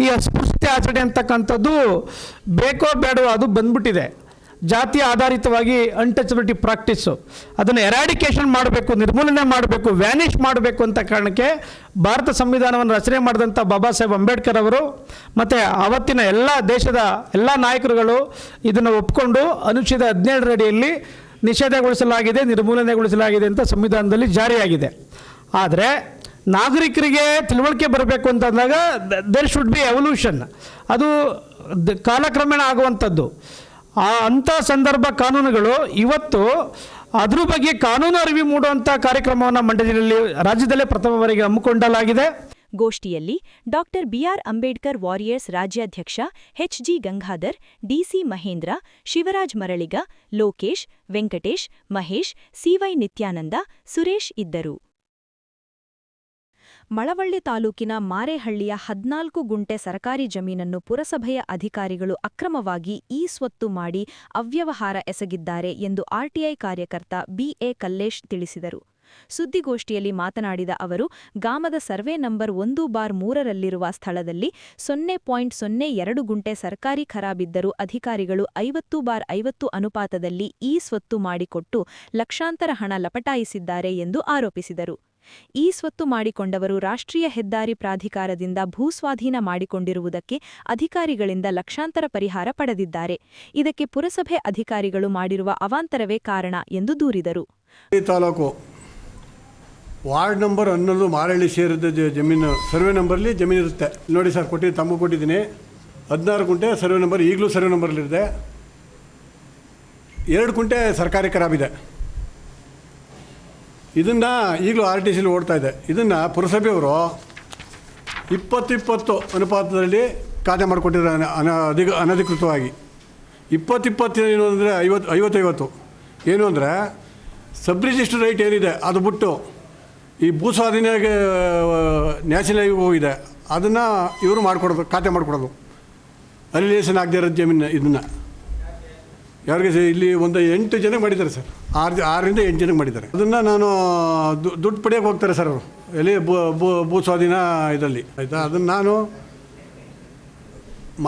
Speaker 6: ಈ ಅಸ್ಪೃಶ್ಯತೆ ಆಚರಣೆ ಅಂತಕ್ಕಂಥದ್ದು ಬೇಕೋ ಬೇಡವೋ ಅದು ಬಂದ್ಬಿಟ್ಟಿದೆ. ಜಾತಿ ಆಧಾರಿತವಾಗಿ ಅನ್ಟಚಬಿಲಿಟಿ ಪ್ರಾಕ್ಟೀಸು ಅದನ್ನು ಎರಾಡಿಕೇಷನ್ ಮಾಡಬೇಕು, ನಿರ್ಮೂಲನೆ ಮಾಡಬೇಕು, ವ್ಯಾನಿಷ್ ಮಾಡಬೇಕು ಅಂತ ಕಾರಣಕ್ಕೆ ಭಾರತ ಸಂವಿಧಾನವನ್ನು ರಚನೆ ಮಾಡಿದಂಥ ಬಾಬಾ ಸಾಹೇಬ್ ಅಂಬೇಡ್ಕರ್ ಅವರು ಮತ್ತು ಆವತ್ತಿನ ಎಲ್ಲ ದೇಶದ ಎಲ್ಲ ನಾಯಕರುಗಳು ಇದನ್ನು ಒಪ್ಪಿಕೊಂಡು ಅನುಚ್ಛೇದ 17 ಅಡಿಯಲ್ಲಿ ನಿಷೇಧಗೊಳಿಸಲಾಗಿದೆ, ನಿರ್ಮೂಲನೆಗೊಳಿಸಲಾಗಿದೆ ಅಂತ ಸಂವಿಧಾನದಲ್ಲಿ ಜಾರಿಯಾಗಿದೆ. ಆದರೆ ನಾಗರಿಕರಿಗೆ ತಿಳುವಳಿಕೆ ಬರಬೇಕು ಅಂತಂದಾಗ ದೇರ್ ಶುಡ್ ಬಿ ಎವಲ್ಯೂಷನ್. ಅದು ಕಾಲಕ್ರಮೇಣ ಆಗುವಂಥದ್ದು. ಅಂಥ ಸಂದರ್ಭ ಕಾನೂನುಗಳು ಇವತ್ತು ಅದ್ರ ಬಗ್ಗೆ ಕಾನೂನು ಅರಿವು ಮೂಡುವಂಥ ಕಾರ್ಯಕ್ರಮವನ್ನು ಮಂಡ್ಯ ಜಿಲ್ಲೆಯಲ್ಲಿ ರಾಜ್ಯದಲ್ಲೇ ಪ್ರಥಮ ಬಾರಿಗೆ ಹಮ್ಮಿಕೊಳ್ಳಲಾಗಿದೆ.
Speaker 1: ಗೋಷ್ಠಿಯಲ್ಲಿ ಡಾಕ್ಟರ್ ಬಿಆರ್ ಅಂಬೇಡ್ಕರ್ ವಾರಿಯರ್ಸ್ ರಾಜ್ಯಾಧ್ಯಕ್ಷ ಎಚ್.ಜಿ. ಗಂಗಾಧರ್, ಡಿಸಿ ಮಹೇಂದ್ರ, ಶಿವರಾಜ್ ಮರಳಿಗ, ಲೋಕೇಶ್, ವೆಂಕಟೇಶ್, ಮಹೇಶ್, ಸಿವೈ ನಿತ್ಯಾನಂದ, ಸುರೇಶ್ ಇದ್ದರು. ಮಳವಳ್ಳಿ ತಾಲೂಕಿನ ಮಾರೇಹಳ್ಳಿಯ 14 ಗುಂಟೆ ಸರ್ಕಾರಿ ಜಮೀನನ್ನು ಪುರಸಭೆಯ ಅಧಿಕಾರಿಗಳು ಅಕ್ರಮವಾಗಿ ಸ್ವತ್ತು ಮಾಡಿ ಅವ್ಯವಹಾರ ಎಸಗಿದ್ದಾರೆ ಎಂದು ಆರ್ಟಿಐ ಕಾರ್ಯಕರ್ತ ಬಿಎ ಕಲ್ಲೇಶ್ ತಿಳಿಸಿದರು. ಸುದ್ದಿಗೋಷ್ಠಿಯಲ್ಲಿ ಮಾತನಾಡಿದ ಅವರು, ಗ್ರಾಮದ ಸರ್ವೆ ನಂಬರ್ 1/3ರಲ್ಲಿರುವ ಸ್ಥಳದಲ್ಲಿ 0.02 ಗುಂಟೆ ಸರ್ಕಾರಿ ಖರಾಬಿದ್ದರೂ ಅಧಿಕಾರಿಗಳು 50/50 ಅನುಪಾತದಲ್ಲಿ ಸ್ವತ್ತು ಮಾಡಿಕೊಟ್ಟು ಲಕ್ಷಾಂತರ ಹಣ ಲಪಟಾಯಿಸಿದ್ದಾರೆ ಎಂದು ಆರೋಪಿಸಿದರು. ಸ್ವತ್ತು ಮಾಡಿಕೊಂಡವರು ರಾಷ್ಟ್ರೀಯ ಹೆದ್ದಾರಿ ಪ್ರಾಧಿಕಾರದಿಂದ ಭೂಸ್ವಾಧೀನ ಮಾಡಿಕೊಂಡಿರುವುದಕ್ಕೆ ಅಧಿಕಾರಿಗಳಿಂದ ಲಕ್ಷಾಂತರ ಪರಿಹಾರ ಪಡೆದಿದ್ದಾರೆ. ಇದಕ್ಕೆ ಪುರಸಭೆ ಅಧಿಕಾರಿಗಳು ಮಾಡಿರುವ ಅವಾಂತರವೇ ಕಾರಣ ಎಂದು ದೂರಿದರು.
Speaker 9: ತಾಲೂಕು ವಾರ್ಡ್ ನಂಬರ್ 11 ಮಾರಳ್ಳಿ ಸೇರಿದ ಜಮೀನು ಸರ್ವೆ ನಂಬರ್ಲಿ ಜಮೀನು ಇರುತ್ತೆ ನೋಡಿ ಸರ್. ತಮಗೂ ಕೊಟ್ಟಿದ್ದೀನಿ. 16 ಗುಂಟೆ ಸರ್ವೆ ನಂಬರ್ ಈಗಲೂ ಸರ್ವೆ ನಂಬರ್ಲಿದೆ. 2 ಗುಂಟೆ ಸರ್ಕಾರಿ ಖರಾಬಿದೆ. ಇದನ್ನು ಈಗಲೂ RTCಲಿ ಓಡ್ತಾ ಇದೆ. ಇದನ್ನು ಪುರಸಭೆಯವರು 20-20 ಅನುಪಾತದಲ್ಲಿ ಖಾತೆ ಮಾಡಿಕೊಟ್ಟಿದ್ದಾರೆ ಅನಧಿಕೃತವಾಗಿ. 20-20 ಏನು ಅಂದರೆ 50-50 ಏನು ಅಂದರೆ ಸಬ್ ರಿಜಿಸ್ಟರ್ ರೈಟ್ ಏನಿದೆ ಅದು ಬಿಟ್ಟು ಈ ಭೂಸ್ವಾಧೀನಗೆ ನ್ಯಾಷನಲ್ಗೆ ಹೋಗಿದೆ, ಅದನ್ನು ಇವರು ಮಾಡಿಕೊಡೋದು, ಖಾತೆ ಮಾಡಿಕೊಡೋದು. ಅಲಿಲೇಷನ್ ಆಗದೆ ಇರೋದು ಜಮೀನು ಇದನ್ನು ಯಾರಿಗೆ ಇಲ್ಲಿ ಒಂದು 8 ಜನಕ್ಕೆ ಮಾಡಿದ್ದಾರೆ ಸರ್. 6ರಿಂದ 8 ಜನಕ್ಕೆ ಮಾಡಿದ್ದಾರೆ. ಅದನ್ನು ನಾನು ದುಡ್ಡು ಪಡೆಯೋಕ್ಕೆ ಹೋಗ್ತಾರೆ ಸರ್ ಅವರು ಎಲ್ಲಿ ಭೂ ಸ್ವಾಧೀನ ಇದರಲ್ಲಿ ಆಯಿತಾ. ಅದನ್ನು ನಾನು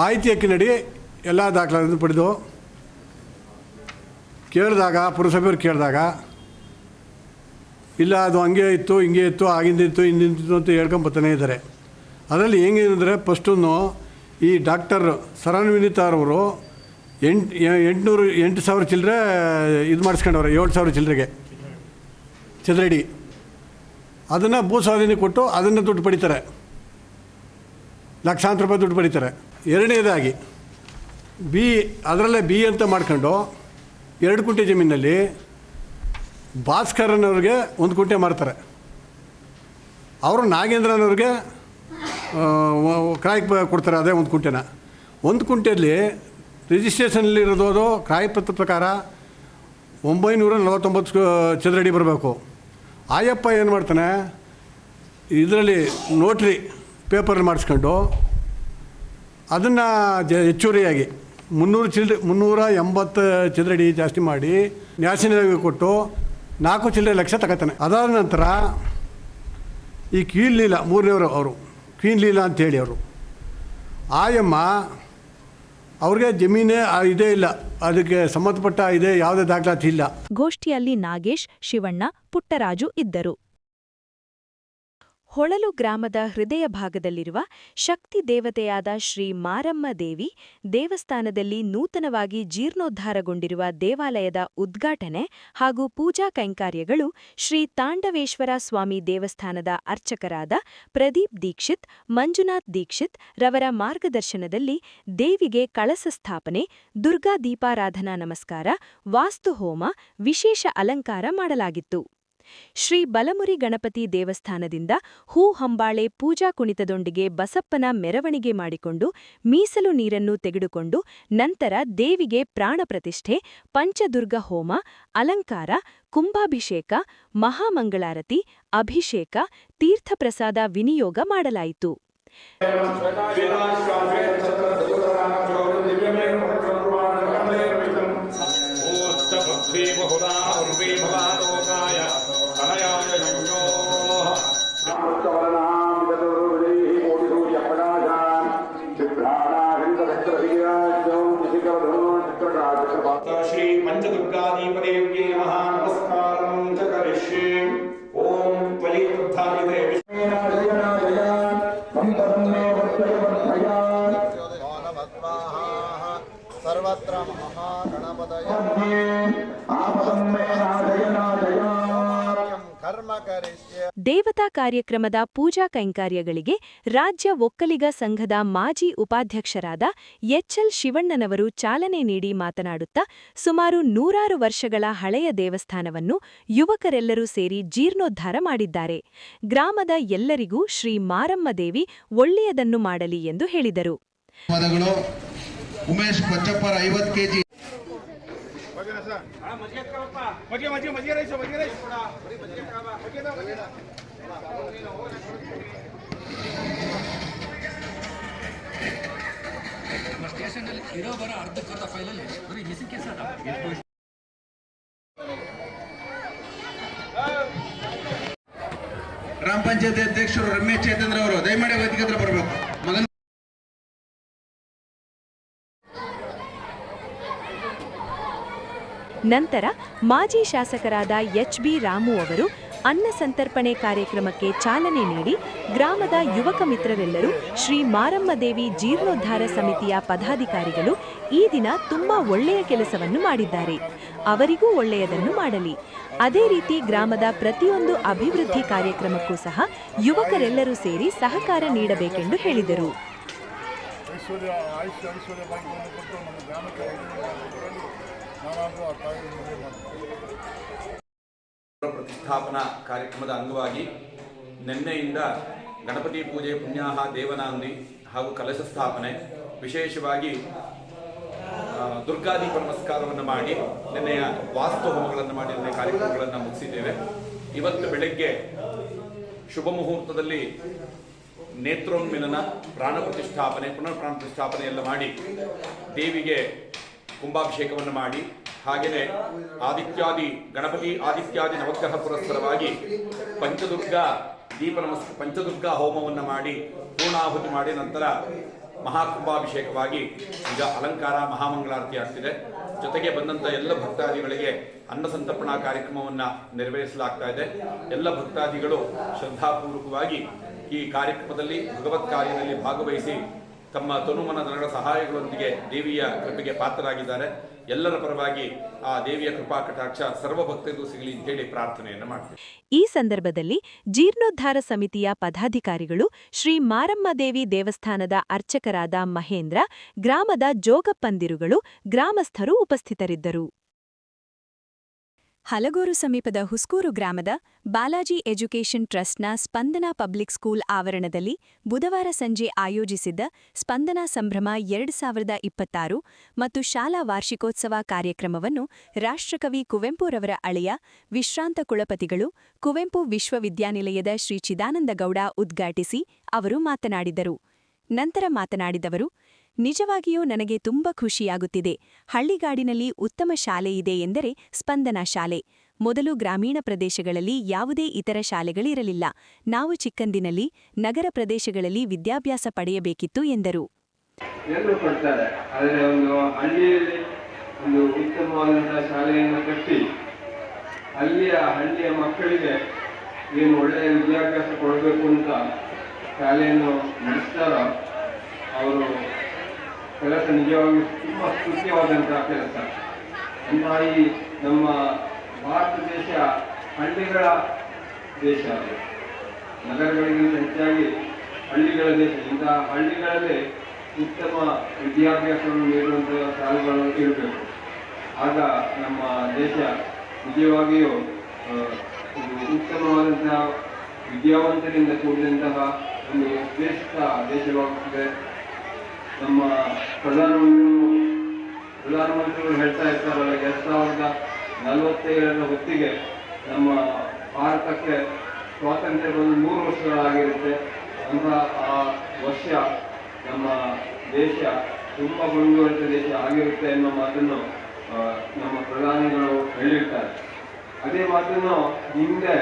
Speaker 9: ಮಾಹಿತಿ ಹಕ್ಕಿನಡಿ ಎಲ್ಲ ದಾಖಲಾತಿಯನ್ನು ಪಡೆದು ಕೇಳಿದಾಗ ಪುರಸಭೆಯವ್ರು ಕೇಳಿದಾಗ ಇಲ್ಲ ಅದು ಹಂಗೆ ಇತ್ತು ಹಿಂಗೆ ಇತ್ತು ಆಗಿಂದಿತ್ತು ಹಿಂದಿಂದಿತ್ತು ಅಂತ ಹೇಳ್ಕೊಂಬರ್ತಾನೆ ಇದ್ದಾರೆ. ಅದರಲ್ಲಿ ಹೆಂಗೇನೆಂದರೆ ಫಸ್ಟನ್ನು ಈ ಡಾಕ್ಟರ್ ಸರನ್ವಿನಿತಾರವರು 8,000 ಚಿಲ್ಲರೆ ಇದು ಮಾಡಿಸ್ಕೊಂಡವ್ರೆ, 7,000 ಚಿಲ್ಲರೆಗೆ ಚದರಡಿ. ಅದನ್ನು ಭೂ ಸ್ವಾಧೀನ ಕೊಟ್ಟು ಅದನ್ನು ದುಡ್ಡು ಪಡಿತಾರೆ, ಲಕ್ಷಾಂತರ ರೂಪಾಯಿ ದುಡ್ಡು ಪಡಿತಾರೆ. ಎರಡನೇದಾಗಿ ಅದರಲ್ಲೇ ಬಿ ಅಂತ ಮಾಡ್ಕೊಂಡು 2 ಗುಂಟೆ ಜಮೀನಲ್ಲಿ ಭಾಸ್ಕರನವ್ರಿಗೆ 1 ಗುಂಟೆ ಮಾಡ್ತಾರೆ. ಅವರು ನಾಗೇಂದ್ರನವ್ರಿಗೆ ಕ್ರಾಯ್ ಕೊಡ್ತಾರೆ ಅದೇ 1 ಗುಂಟೆನ. 1 ಗುಂಟೆಯಲ್ಲಿ ರಿಜಿಸ್ಟ್ರೇಷನಲ್ಲಿರೋದು ಕ್ರಾಯಪತ್ರ ಪ್ರಕಾರ 949 ಚದರಡಿ ಬರಬೇಕು. ಆಯಪ್ಪ ಏನು ಮಾಡ್ತಾನೆ, ಇದರಲ್ಲಿ ನೋಟ್ರಿ ಪೇಪರಲ್ಲಿ ಮಾಡಿಸ್ಕೊಂಡು ಅದನ್ನು ಹೆಚ್ಚುವರಿಯಾಗಿ 380 ಚದರಡಿ ಜಾಸ್ತಿ ಮಾಡಿ ನ್ಯಾಷನಲ್ಗೆ ಕೊಟ್ಟು 4 ಚಿಲ್ಲರೆ ಲಕ್ಷ ತಗೋತಾನೆ. ಅದಾದ ನಂತರ ಈ ಕೀಳಲಿಲ್ಲ 3ನೇವರು ಅವರು ಕ್ವೀನ್ ಲೀಲಾ ಅಂತೇಳಿ ಅವರು. ಆಯಮ್ಮ ಅವ್ರಿಗೆ ಜಮೀನೇ ಇದೇ ಇಲ್ಲ, ಅದಕ್ಕೆ ಸಂಬಂಧಪಟ್ಟ ಇದೇ ಯಾವುದೇ ದಾಖಲಾತಿ ಇಲ್ಲ.
Speaker 1: ಗೋಷ್ಠಿಯಲ್ಲಿ ನಾಗೇಶ್, ಶಿವಣ್ಣ, ಪುಟ್ಟರಾಜು ಇದ್ದರು. ಹೊಳಲು ಗ್ರಾಮದ ಹೃದಯ ಭಾಗದಲ್ಲಿರುವ ಶಕ್ತಿ ದೇವತೆಯಾದ ಶ್ರೀ ಮಾರಮ್ಮ ದೇವಿ ದೇವಸ್ಥಾನದಲ್ಲಿ ನೂತನವಾಗಿ ಜೀರ್ಣೋದ್ಧಾರಗೊಂಡಿರುವ ದೇವಾಲಯದ ಉದ್ಘಾಟನೆ ಹಾಗೂ ಪೂಜಾ ಕೈಂಕರ್ಯಗಳು ಶ್ರೀ ತಾಂಡವೇಶ್ವರ ಸ್ವಾಮಿ ದೇವಸ್ಥಾನದ ಅರ್ಚಕರಾದ ಪ್ರದೀಪ್ ದೀಕ್ಷಿತ್, ಮಂಜುನಾಥ್ ದೀಕ್ಷಿತ್ ರವರ ಮಾರ್ಗದರ್ಶನದಲ್ಲಿ ದೇವಿಗೆ ಕಳಸ ಸ್ಥಾಪನೆ, ದುರ್ಗಾ ದೀಪಾರಾಧನಾ ನಮಸ್ಕಾರ, ವಾಸ್ತುಹೋಮ, ವಿಶೇಷ ಅಲಂಕಾರ ಮಾಡಲಾಗಿತ್ತು. ಶ್ರೀ ಬಲಮುರಿ ಗಣಪತಿ ದೇವಸ್ಥಾನದಿಂದ ಹೂ ಹಂಬಾಳೆ ಪೂಜಾ ಕುಣಿತದೊಂದಿಗೆ ಬಸಪ್ಪನ ಮೆರವಣಿಗೆ ಮಾಡಿಕೊಂಡು ಮೀಸಲು ನೀರನ್ನು ತೆಗೆದುಕೊಂಡು ನಂತರ ದೇವಿಗೆ ಪ್ರಾಣಪ್ರತಿಷ್ಠೆ, ಪಂಚದುರ್ಗ ಹೋಮ, ಅಲಂಕಾರ, ಕುಂಭಾಭಿಷೇಕ, ಮಹಾಮಂಗಳಾರತಿ, ಅಭಿಷೇಕ, ತೀರ್ಥಪ್ರಸಾದ ವಿನಿಯೋಗ ಮಾಡಲಾಯಿತು.
Speaker 10: ಶ್ರೀ ಪಂಚದುರ್ಗಾಧಿಪದೇವ್ಯೇ ನಮಃ ನಮಸ್ಕಾರಂ ಚ ಕರಿಷ್ಯೆ. ಓಂ ತ್ವಲಿವೃದ್ಧಾಯಿದೆ
Speaker 5: ಸರ್ವತ್ರ ಮಹಾಗಣಪತಯ ಕರ್ಮ ಕರಿಷ್ಯೆ.
Speaker 1: ದೇವತಾ ಕಾರ್ಯಕ್ರಮದ ಪೂಜಾ ಕೈಂಕರ್ಯಗಳಿಗೆ ರಾಜ್ಯ ಒಕ್ಕಲಿಗ ಸಂಘದ ಮಾಜಿ ಉಪಾಧ್ಯಕ್ಷರಾದ ಎಚ್ಎಲ್ ಶಿವಣ್ಣನವರು ಚಾಲನೆ ನೀಡಿ ಮಾತನಾಡುತ್ತಾ, ಸುಮಾರು 100 ವರ್ಷಗಳ ಹಳೆಯ ದೇವಸ್ಥಾನವನ್ನು ಯುವಕರೆಲ್ಲರೂ ಸೇರಿ ಜೀರ್ಣೋದ್ಧಾರ ಮಾಡಿದ್ದಾರೆ. ಗ್ರಾಮದ ಎಲ್ಲರಿಗೂ ಶ್ರೀ ಮಾರಮ್ಮ ದೇವಿ ಒಳ್ಳೆಯದನ್ನು ಮಾಡಲಿ ಎಂದು ಹೇಳಿದರು.
Speaker 11: ಉಮೇಶ್ ಕೊಚ್ಚಪ್ಪರ 50 kg. ಗ್ರಾಮ ಪಂಚಾಯತ್ ಅಧ್ಯಕ್ಷರು ರಮೇಶ್ ಚೇತಂದ್ರ ಅವರು ದಯಮಾಡಿ ವೇದಿಕೆ ಹತ್ರ ಬರಬೇಕು. ಮಗನ
Speaker 1: ನಂತರ ಮಾಜಿ ಶಾಸಕರಾದ ಎಚ್.ಬಿ. ರಾಮು ಅವರು ಅನ್ನ ಸಂತರ್ಪಣೆ ಕಾರ್ಯಕ್ರಮಕ್ಕೆ ಚಾಲನೆ ನೀಡಿ ಗ್ರಾಮದ ಯುವಕ ಮಿತ್ರರೆಲ್ಲರೂ ಶ್ರೀ ಮಾರಮ್ಮ ದೇವಿ ಜೀರ್ಣೋದ್ಧಾರ ಸಮಿತಿಯ ಪದಾಧಿಕಾರಿಗಳು ಈ ದಿನ ತುಂಬಾ ಒಳ್ಳೆಯ ಕೆಲಸವನ್ನು ಮಾಡಿದ್ದಾರೆ, ಅವರಿಗೂ ಒಳ್ಳೆಯದನ್ನು ಮಾಡಲಿ. ಅದೇ ರೀತಿ ಗ್ರಾಮದ ಪ್ರತಿಯೊಂದು ಅಭಿವೃದ್ಧಿ ಕಾರ್ಯಕ್ರಮಕ್ಕೂ ಸಹ ಯುವಕರೆಲ್ಲರೂ ಸೇರಿ ಸಹಕಾರ ನೀಡಬೇಕೆಂದು ಹೇಳಿದರು.
Speaker 12: ಪ್ರತಿಷ್ಠಾಪನಾ ಕಾರ್ಯಕ್ರಮದ ಅಂಗವಾಗಿ ನಿನ್ನೆಯಿಂದ ಗಣಪತಿ ಪೂಜೆ, ಪುಣ್ಯಾಹ, ದೇವನಾಂದಿ ಹಾಗೂ ಕಲಶ ಸ್ಥಾಪನೆ, ವಿಶೇಷವಾಗಿ ದುರ್ಗಾದೀಪ ನಮಸ್ಕಾರವನ್ನು ಮಾಡಿ ನಿನ್ನೆಯ ವಾಸ್ತು ಹೋಮಗಳನ್ನು ಮಾಡಿ ನಿನ್ನೆ ಕಾರ್ಯಕ್ರಮಗಳನ್ನು ಮುಗಿಸಿದ್ದೇವೆ. ಇವತ್ತು ಬೆಳಗ್ಗೆ ಶುಭ ಮುಹೂರ್ತದಲ್ಲಿ ನೇತ್ರೋನ್ಮಿಲನ, ಪ್ರಾಣ ಪ್ರತಿಷ್ಠಾಪನೆ, ಪುನರ್ ಪ್ರಾಣ ಪ್ರತಿಷ್ಠಾಪನೆ ಎಲ್ಲ ಮಾಡಿ ದೇವಿಗೆ ಕುಂಭಾಭಿಷೇಕವನ್ನು ಮಾಡಿ, ಹಾಗೆಯೇ ಗಣಪತಿ ಆದಿತ್ಯಾದಿ ನವಗ್ರಹ ಪುರಸ್ಸರವಾಗಿ ಪಂಚದುರ್ಗಾ ಹೋಮವನ್ನು ಮಾಡಿ ಪೂರ್ಣಾಹುತಿ ಮಾಡಿ ನಂತರ ಮಹಾಕುಂಭಾಭಿಷೇಕವಾಗಿ ಈಗ ಅಲಂಕಾರ, ಮಹಾಮಂಗಳಾರತಿ ಆಗ್ತಿದೆ. ಜೊತೆಗೆ ಬಂದಂಥ ಎಲ್ಲ ಭಕ್ತಾದಿಗಳಿಗೆ ಅನ್ನ ಸಂತರ್ಪಣಾ ಕಾರ್ಯಕ್ರಮವನ್ನು ನೆರವೇರಿಸಲಾಗ್ತಾ ಇದೆ. ಎಲ್ಲ ಭಕ್ತಾದಿಗಳು ಶ್ರದ್ಧಾಪೂರ್ವಕವಾಗಿ ಈ ಕಾರ್ಯಕ್ರಮದಲ್ಲಿ ಭಗವತ್ ಕಾರ್ಯದಲ್ಲಿ ಭಾಗವಹಿಸಿ ತಮ್ಮ ತನುಮನಗಳ ಸಹಾಯಗಳೊಂದಿಗೆ ದೇವಿಯ ಕೃಪೆಗೆ ಪಾತ್ರರಾಗಿದ್ದಾರೆ. ಎಲ್ಲರ ಪರವಾಗಿ ಆ ದೇವಿಯ ಕೃಪಾ ಕಟಾಕ್ಷ ಸರ್ವ ಭಕ್ತರಿಗೂ ಸಿಗಲಿ ಅಂತೇಳಿ ಪ್ರಾರ್ಥನೆಯನ್ನು ಮಾಡ್ತೀವಿ.
Speaker 1: ಈ ಸಂದರ್ಭದಲ್ಲಿ ಜೀರ್ಣೋದ್ಧಾರ ಸಮಿತಿಯ ಪದಾಧಿಕಾರಿಗಳು, ಶ್ರೀ ಮಾರಮ್ಮ ದೇವಿ ದೇವಸ್ಥಾನದ ಅರ್ಚಕರಾದ ಮಹೇಂದ್ರ, ಗ್ರಾಮದ ಜೋಗಪ್ಪಂದಿರುಗಳು, ಗ್ರಾಮಸ್ಥರು ಉಪಸ್ಥಿತರಿದ್ದರು. ಹಲಗೂರು ಸಮೀಪದ ಹುಸ್ಕೂರು ಗ್ರಾಮದ ಬಾಲಾಜಿ ಎಜುಕೇಷನ್ ಟ್ರಸ್ಟ್ನ ಸ್ಪಂದನಾ ಪಬ್ಲಿಕ್ ಸ್ಕೂಲ್ ಆವರಣದಲ್ಲಿ ಬುಧವಾರ ಸಂಜೆ ಆಯೋಜಿಸಿದ್ದ ಸ್ಪಂದನಾ ಸಂಭ್ರಮ 2026 ಮತ್ತು ಶಾಲಾ ವಾರ್ಷಿಕೋತ್ಸವ ಕಾರ್ಯಕ್ರಮವನ್ನು ರಾಷ್ಟ್ರಕವಿ ಕುವೆಂಪುರವರ ಅಳಿಯ, ವಿಶ್ರಾಂತ ಕುಲಪತಿಗಳು, ಕುವೆಂಪು ವಿಶ್ವವಿದ್ಯಾನಿಲಯದ ಶ್ರೀ ಚಿದಾನಂದಗೌಡ ಉದ್ಘಾಟಿಸಿ ಅವರು ಮಾತನಾಡಿದರು. ನಂತರ ಮಾತನಾಡಿದವರು, ನಿಜವಾಗಿಯೂ ನನಗೆ ತುಂಬ ಖುಷಿಯಾಗುತ್ತಿದೆ. ಹಳ್ಳಿಗಾಡಿನಲ್ಲಿ ಉತ್ತಮ ಶಾಲೆ ಇದೆ ಎಂದರೆ ಸ್ಪಂದನಾ ಶಾಲೆ. ಮೊದಲು ಗ್ರಾಮೀಣ ಪ್ರದೇಶಗಳಲ್ಲಿ ಯಾವುದೇ ಇತರ ಶಾಲೆಗಳಿರಲಿಲ್ಲ. ನಾವು ಚಿಕ್ಕಂದಿನಲ್ಲಿ ನಗರ ಪ್ರದೇಶಗಳಲ್ಲಿ ವಿದ್ಯಾಭ್ಯಾಸ ಪಡೆಯಬೇಕಿತ್ತು ಎಂದರು.
Speaker 13: ಎಲ್ಲರೂ ಕೊಡ್ತಾರೆ, ಆದರೆ ಒಂದು ಹಳ್ಳಿಯಲ್ಲಿ ಒಂದು ಉತ್ತಮವಾದಂತಹ ಶಾಲೆಯನ್ನು ಕಟ್ಟಿ ಹಳ್ಳಿಯ ಮಕ್ಕಳಿಗೆ ಏನು ಒಳ್ಳೆಯ ವಿದ್ಯಾಭ್ಯಾಸ ಕೊಡಬೇಕು ಅಂತ ಶಾಲೆಯನ್ನು ನಡೆಸ್ತಾರೋ ಅವರು ಕೆಲಸ ನಿಜವಾಗಿ ತುಂಬ ಸ್ತುತ್ಯವಾದಂತಹ ಕೆಲಸ. ಅಂತಹ ಈ ನಮ್ಮ ಭಾರತ ದೇಶ ಹಳ್ಳಿಗಳ ದೇಶ, ಅದು ನಗರಗಳಿಗಿಂತ ಹೆಚ್ಚಾಗಿ ಹಳ್ಳಿಗಳ ದೇಶ. ಇಂತಹ ಹಳ್ಳಿಗಳಲ್ಲೇ ಉತ್ತಮ ವಿದ್ಯಾಭ್ಯಾಸವನ್ನು ನೀಡುವಂತಹ ಶಾಲೆಗಳು ಇರಬೇಕು. ಆಗ ನಮ್ಮ ದೇಶ ನಿಜವಾಗಿಯೂ ಒಂದು ಉತ್ತಮವಾದಂತಹ ವಿದ್ಯಾವಂತರಿಂದ ಕೂಡಿದಂತಹ ಒಂದು ಶ್ರೇಷ್ಠ ದೇಶವಾಗುತ್ತದೆ. ನಮ್ಮ ಪ್ರಧಾನಮಂತ್ರಿಗಳು ಹೇಳ್ತಾ ಇರ್ತಾರಲ್ಲ, 2047 ಹೊತ್ತಿಗೆ ನಮ್ಮ ಭಾರತಕ್ಕೆ ಸ್ವಾತಂತ್ರ್ಯ ಬಂದು 100 ವರ್ಷಗಳಾಗಿರುತ್ತೆ. ಅಂತಹ ಆ ವರ್ಷ ನಮ್ಮ ದೇಶ ತುಂಬ ಮುಂದುವರಿದ ದೇಶ ಆಗಿರುತ್ತೆ ಎನ್ನುವ ಮಾತನ್ನು ನಮ್ಮ ಪ್ರಧಾನಿಗಳು ಹೇಳಿರ್ತಾರೆ. ಅದೇ ಮಾತನ್ನು ಹಿಂದೆ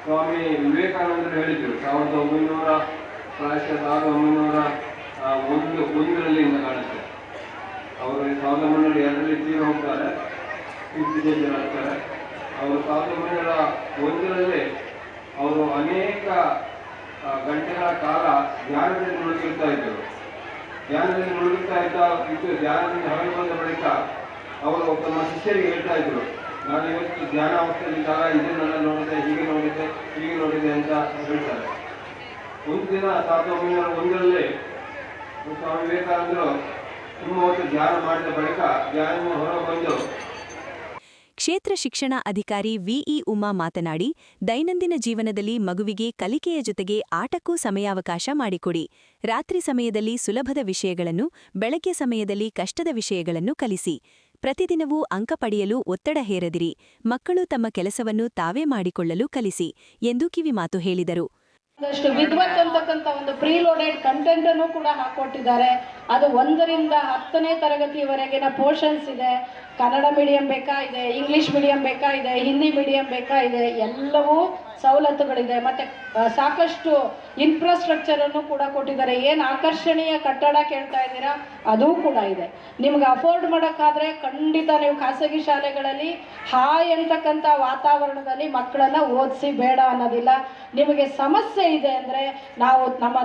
Speaker 13: ಸ್ವಾಮಿ ವಿವೇಕಾನಂದರು ಹೇಳಿದರು. 1901ರಲ್ಲಿ ಕಾಣುತ್ತೆ. ಅವರು 1902ರಲ್ಲಿ ತೀರ ಹೋಗ್ತಾರೆ, ಕೀರ್ತಿಶೇಷರಾಗ್ತಾರೆ. ಅವರು 1901ರಲ್ಲಿ ಅವರು ಅನೇಕ ಗಂಟೆಗಳ ಕಾಲ ಧ್ಯಾನದಲ್ಲಿ ಮುಳುಗಿರ್ತಾ ಇದ್ದರು. ಧ್ಯಾನದಿಂದ ಹೊರಗೆ ಬಂದ ಬಳಿಕ ಅವರು ತಮ್ಮ ಶಿಷ್ಯರಿಗೆ ಹೇಳ್ತಾ ಇದ್ರು, ನಾನು ಇವತ್ತು ಧ್ಯಾನಾವಸ್ಥೆಯಲ್ಲಿದ್ದಾಗ ಇದನ್ನೆಲ್ಲ ನೋಡಿದೆ, ಹೀಗೆ ನೋಡಿದೆ ಅಂತ ಹೇಳ್ತಾರೆ. ಒಂದು ದಿನ 1901ರಲ್ಲಿ ಸ್ವಾಮಿ ವಿವೇಕಾನಂದರು ತುಂಬ ಹೊತ್ತು ಧ್ಯಾನ ಮಾಡಿದ ಬಳಿಕ ಧ್ಯಾನದಿಂದ ಹೊರಗೆ ಬಂದು
Speaker 1: ಕ್ಷೇತ್ರ ಶಿಕ್ಷಣ ಅಧಿಕಾರಿ ವಿಇ ಉಮಾ ಮಾತನಾಡಿ, ದೈನಂದಿನ ಜೀವನದಲ್ಲಿ ಮಗುವಿಗೆ ಕಲಿಕೆಯ ಜೊತೆಗೆ ಆಟಕ್ಕೂ ಸಮಯಾವಕಾಶ ಮಾಡಿಕೊಡಿ. ರಾತ್ರಿ ಸಮಯದಲ್ಲಿ ಸುಲಭದ ವಿಷಯಗಳನ್ನು, ಬೆಳಗ್ಗೆ ಸಮಯದಲ್ಲಿ ಕಷ್ಟದ ವಿಷಯಗಳನ್ನು ಕಲಿಸಿ. ಪ್ರತಿದಿನವೂ ಅಂಕ ಪಡೆಯಲು ಒತ್ತಡ ಹೇರದಿರಿ. ಮಕ್ಕಳು ತಮ್ಮ ಕೆಲಸವನ್ನು ತಾವೇ ಮಾಡಿಕೊಳ್ಳಲು ಕಲಿಸಿ ಎಂದು ಕಿವಿಮಾತು ಹೇಳಿದರು.
Speaker 14: ವಿದ್ವತ್ ಅಂತಕ್ಕಂಥ ಒಂದು ಪ್ರೀಲೋಡೆಡ್ ಕಂಟೆಂಟ್ ಅನ್ನು ಕೂಡ ಹಾಕೊಟ್ಟಿದ್ದಾರೆ. ಅದು 1ರಿಂದ 10ನೇ ತರಗತಿಯವರೆಗಿನ ಪೋರ್ಷನ್ಸ್ ಇದೆ. ಕನ್ನಡ ಮೀಡಿಯಂ ಬೇಕಾಗಿದೆ, ಇಂಗ್ಲಿಷ್ ಮೀಡಿಯಂ ಬೇಕಾಗಿದೆ, ಹಿಂದಿ ಮೀಡಿಯಂ ಬೇಕಾಗಿದೆ, ಎಲ್ಲವೂ ಸವಲತ್ತುಗಳಿದೆ. ಮತ್ತು ಸಾಕಷ್ಟು ಇನ್ಫ್ರಾಸ್ಟ್ರಕ್ಚರ್ ಅನ್ನು ಕೂಡ ಕೊಟ್ಟಿದ್ದಾರೆ. ಏನು ಆಕರ್ಷಣೀಯ ಕಟ್ಟಡ ಕೇಳ್ತಾ ಇದ್ದೀರಾ, ಅದೂ ಕೂಡ ಇದೆ. ನಿಮ್ಗೆ ಅಫೋರ್ಡ್ ಮಾಡೋಕ್ಕಾದ್ರೆ ಖಂಡಿತ ನೀವು ಖಾಸಗಿ ಶಾಲೆಗಳಲ್ಲಿ ಹಾಯ್ ಅಂತಕ್ಕಂಥ ವಾತಾವರಣದಲ್ಲಿ ಮಕ್ಕಳನ್ನು ಓದಿಸಿ ಬೇಡ ಅನ್ನೋದಿಲ್ಲ. ನಿಮಗೆ ಸಮಸ್ಯೆ ಇದೆ ಅಂದರೆ ನಾವು ನಮ್ಮ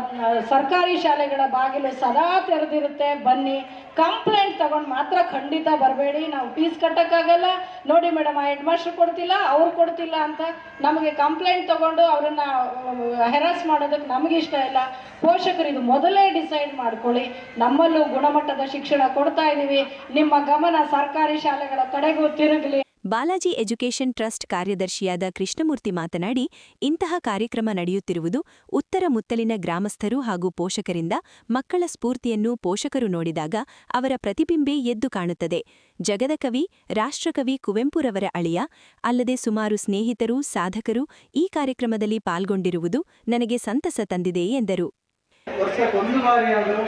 Speaker 14: ಸರ್ಕಾರಿ ಶಾಲೆಗಳ ಬಾಗಿಲು ಸದಾ ತೆರೆದಿರುತ್ತೆ, ಬನ್ನಿ. ಕಂಪ್ಲೇಂಟ್ ತಗೊಂಡು ಮಾತ್ರ ಖಂಡಿತ ಬರಬೇಡಿ. ನಾವು ಫೀಸ್ ಕಟ್ಟೋಕ್ಕಾಗಲ್ಲ, ನೋಡಿ ಮೇಡಮ್ ಆ ಹೆಡ್ ಮಾಸ್ಟರ್ ಕೊಡ್ತಿಲ್ಲ, ಅವ್ರು ಕೊಡ್ತಿಲ್ಲ ಅಂತ ನಮಗೆ ಕಂಪ್ಲೇಂಟ್ ತಗೊಂಡು ಅವರನ್ನು ಹೆರಾಸ್ ಮಾಡೋದಕ್ಕೆ ನಮಗಿಷ್ಟ ಇಲ್ಲ. ಪೋಷಕರು ಇದು ಮೊದಲೇ ಡಿಸೈಡ್ ಮಾಡ್ಕೊಳ್ಳಿ. ನಮ್ಮಲ್ಲೂ ಗುಣಮಟ್ಟದ ಶಿಕ್ಷಣ ಕೊಡ್ತಾ ಇದ್ದೀವಿ, ನಿಮ್ಮ ಗಮನ ಸರ್ಕಾರಿ ಶಾಲೆಗಳ ಕಡೆಗೂ ತಿರುಗಲಿ.
Speaker 1: ಬಾಲಾಜಿ ಎಜುಕೇಷನ್ ಟ್ರಸ್ಟ್ ಕಾರ್ಯದರ್ಶಿಯಾದ ಕೃಷ್ಣಮೂರ್ತಿ ಮಾತನಾಡಿ, ಇಂತಹ ಕಾರ್ಯಕ್ರಮ ನಡೆಯುತ್ತಿರುವುದು ಉತ್ತರ ಮುತ್ತಲಿನ ಗ್ರಾಮಸ್ಥರು ಹಾಗೂ ಪೋಷಕರಿಂದ ಮಕ್ಕಳ ಸ್ಫೂರ್ತಿಯನ್ನು ಪೋಷಕರು ನೋಡಿದಾಗ ಅವರ ಪ್ರತಿಬಿಂಬೆ ಎದ್ದು ಕಾಣುತ್ತದೆ. ಜಗದ ಕವಿ, ರಾಷ್ಟ್ರಕವಿ ಕುವೆಂಪುರವರ ಅಳಿಯ ಅಲ್ಲದೆ ಸುಮಾರು ಸ್ನೇಹಿತರು, ಸಾಧಕರು ಈ ಕಾರ್ಯಕ್ರಮದಲ್ಲಿ ಪಾಲ್ಗೊಂಡಿರುವುದು ನನಗೆ ಸಂತಸ ತಂದಿದೆ ಎಂದರು.
Speaker 15: ವರ್ಷಕ್ಕೊಂದು ಬಾರಿಯಾದರೂ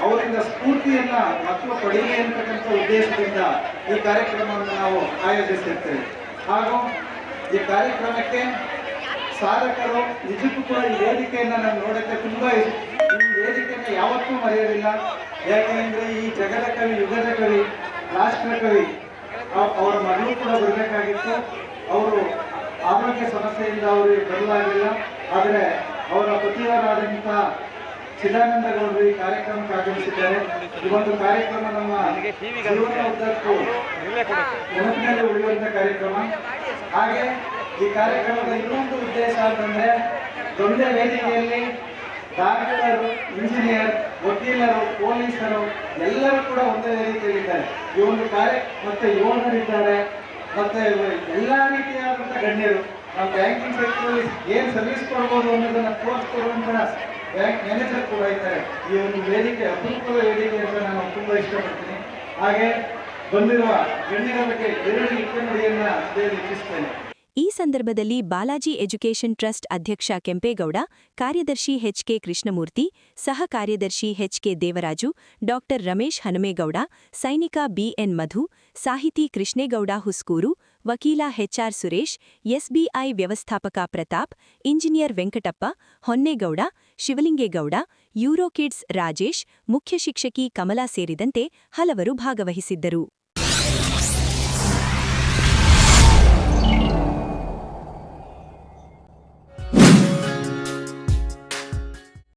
Speaker 15: ಅವರಿಂದ ಸ್ಫೂರ್ತಿಯನ್ನ ಮಕ್ಕಳು ಪಡೆಯಲಿ ಅಂತಕ್ಕಂಥ ಉದ್ದೇಶದಿಂದ ಈ ಕಾರ್ಯಕ್ರಮವನ್ನು ನಾವು ಆಯೋಜಿಸಿರ್ತೇವೆ. ಹಾಗೂ ಈ ಕಾರ್ಯಕ್ರಮಕ್ಕೆ ಸಾಧಕರು ನಿಜಕ್ಕೂ ಕೂಡ ಈ ವೇದಿಕೆಯನ್ನು ನಾನು ನೋಡೋಕ್ಕೆ ತುಂಬ ಈ ವೇದಿಕೆಯನ್ನು ಯಾವತ್ತೂ ಮರೆಯೋದಿಲ್ಲ. ಯಾಕೆಂದರೆ ಈ ಜಗದ ಕವಿ, ಯುಗದ ಕವಿ, ರಾಷ್ಟ್ರಕವಿ ಅವರ ಮಗಳು ಕೂಡ ಬರಬೇಕಾಗಿತ್ತು. ಅವರು ಆರೋಗ್ಯ ಸಮಸ್ಯೆಯಿಂದ ಅವರು ಬರಲಾಗಿಲ್ಲ. ಆದರೆ ಅವರ ಪತಿಯವರಾದಂಥ ಚಿದಾನಂದಗೌಡರು ಈ ಕಾರ್ಯಕ್ರಮಕ್ಕೆ ಆಗಮಿಸಿದ್ದಾರೆ. ಈ ಒಂದು ಕಾರ್ಯಕ್ರಮ ನಮ್ಮ ಜೀವನ ಉದ್ದಕ್ಕೂ ನೆನಪಿನಲ್ಲಿ ಉಳಿಯುವಂಥ ಕಾರ್ಯಕ್ರಮ. ಹಾಗೆ ಈ ಕಾರ್ಯಕ್ರಮದ ಇನ್ನೊಂದು ಉದ್ದೇಶ ಅಂತಂದರೆ, ಒಂದೇ ವೇದಿಕೆಯಲ್ಲಿ ಡಾಕ್ಟರು, ಇಂಜಿನಿಯರ್, ವಕೀಲರು, ಪೊಲೀಸರು ಎಲ್ಲರೂ ಕೂಡ ಒಂದೇ ವೇದಿಕೆಯಲ್ಲಿದ್ದಾರೆ. ಈ ಒಂದು ಮತ್ತೆ ಯೋಧರಿದ್ದಾರೆ, ಮತ್ತೆ ಎಲ್ಲ ರೀತಿಯಾದಂಥ ಗಣ್ಯರು. ನಾವು ಬ್ಯಾಂಕಿಂಗ್ ಸೆಕ್ಟರಲ್ಲಿ ಏನು ಸರ್ವಿಸ್ ಕೊಡ್ಬೋದು ಅನ್ನೋದನ್ನು ತೋರಿಸ್ಕೊಡುವಂತಹ ಬ್ಯಾಂಕ್ ಮ್ಯಾನೇಜರ್ ಕೂಡ ಇದ್ದಾರೆ. ಈ ಒಂದು ವೇದಿಕೆ ಅಪರೂಪದ ವೇದಿಕೆ ಅಂತ ನಾನು ತುಂಬ ಇಷ್ಟಪಡ್ತೀನಿ. ಹಾಗೆ ಬಂದಿರುವ ಗಣ್ಯರ ಬಗ್ಗೆ 2 ಇಕ್ಕನುಡಿಯನ್ನು ತಿಳಿಸ್ತೇನೆ.
Speaker 1: ಈ ಸಂದರ್ಭದಲ್ಲಿ ಬಾಲಾಜಿ ಎಜುಕೇಷನ್ ಟ್ರಸ್ಟ್ ಅಧ್ಯಕ್ಷ ಕೆಂಪೇಗೌಡ, ಕಾರ್ಯದರ್ಶಿ ಎಚ್ಕೆ ಕೃಷ್ಣಮೂರ್ತಿ, ಸಹ ಕಾರ್ಯದರ್ಶಿ ಎಚ್ಕೆ ದೇವರಾಜು, ಡಾಕ್ಟರ್ ರಮೇಶ್ ಹನುಮೇಗೌಡ, ಸೈನಿಕ ಬಿಎನ್ ಮಧು, ಸಾಹಿತಿ ಕೃಷ್ಣೇಗೌಡ ಹುಸ್ಕೂರು, ವಕೀಲ ಎಚ್ಆರ್ ಸುರೇಶ್, ಎಸ್ಬಿಐ ವ್ಯವಸ್ಥಾಪಕ ಪ್ರತಾಪ್, ಇಂಜಿನಿಯರ್ ವೆಂಕಟಪ್ಪ, ಹೊನ್ನೇಗೌಡ, ಶಿವಲಿಂಗೇಗೌಡ, ಯೂರೋಕಿಡ್ಸ್ ರಾಜೇಶ್, ಮುಖ್ಯ ಶಿಕ್ಷಕಿ ಕಮಲಾ ಸೇರಿದಂತೆ ಹಲವರು ಭಾಗವಹಿಸಿದ್ದರು.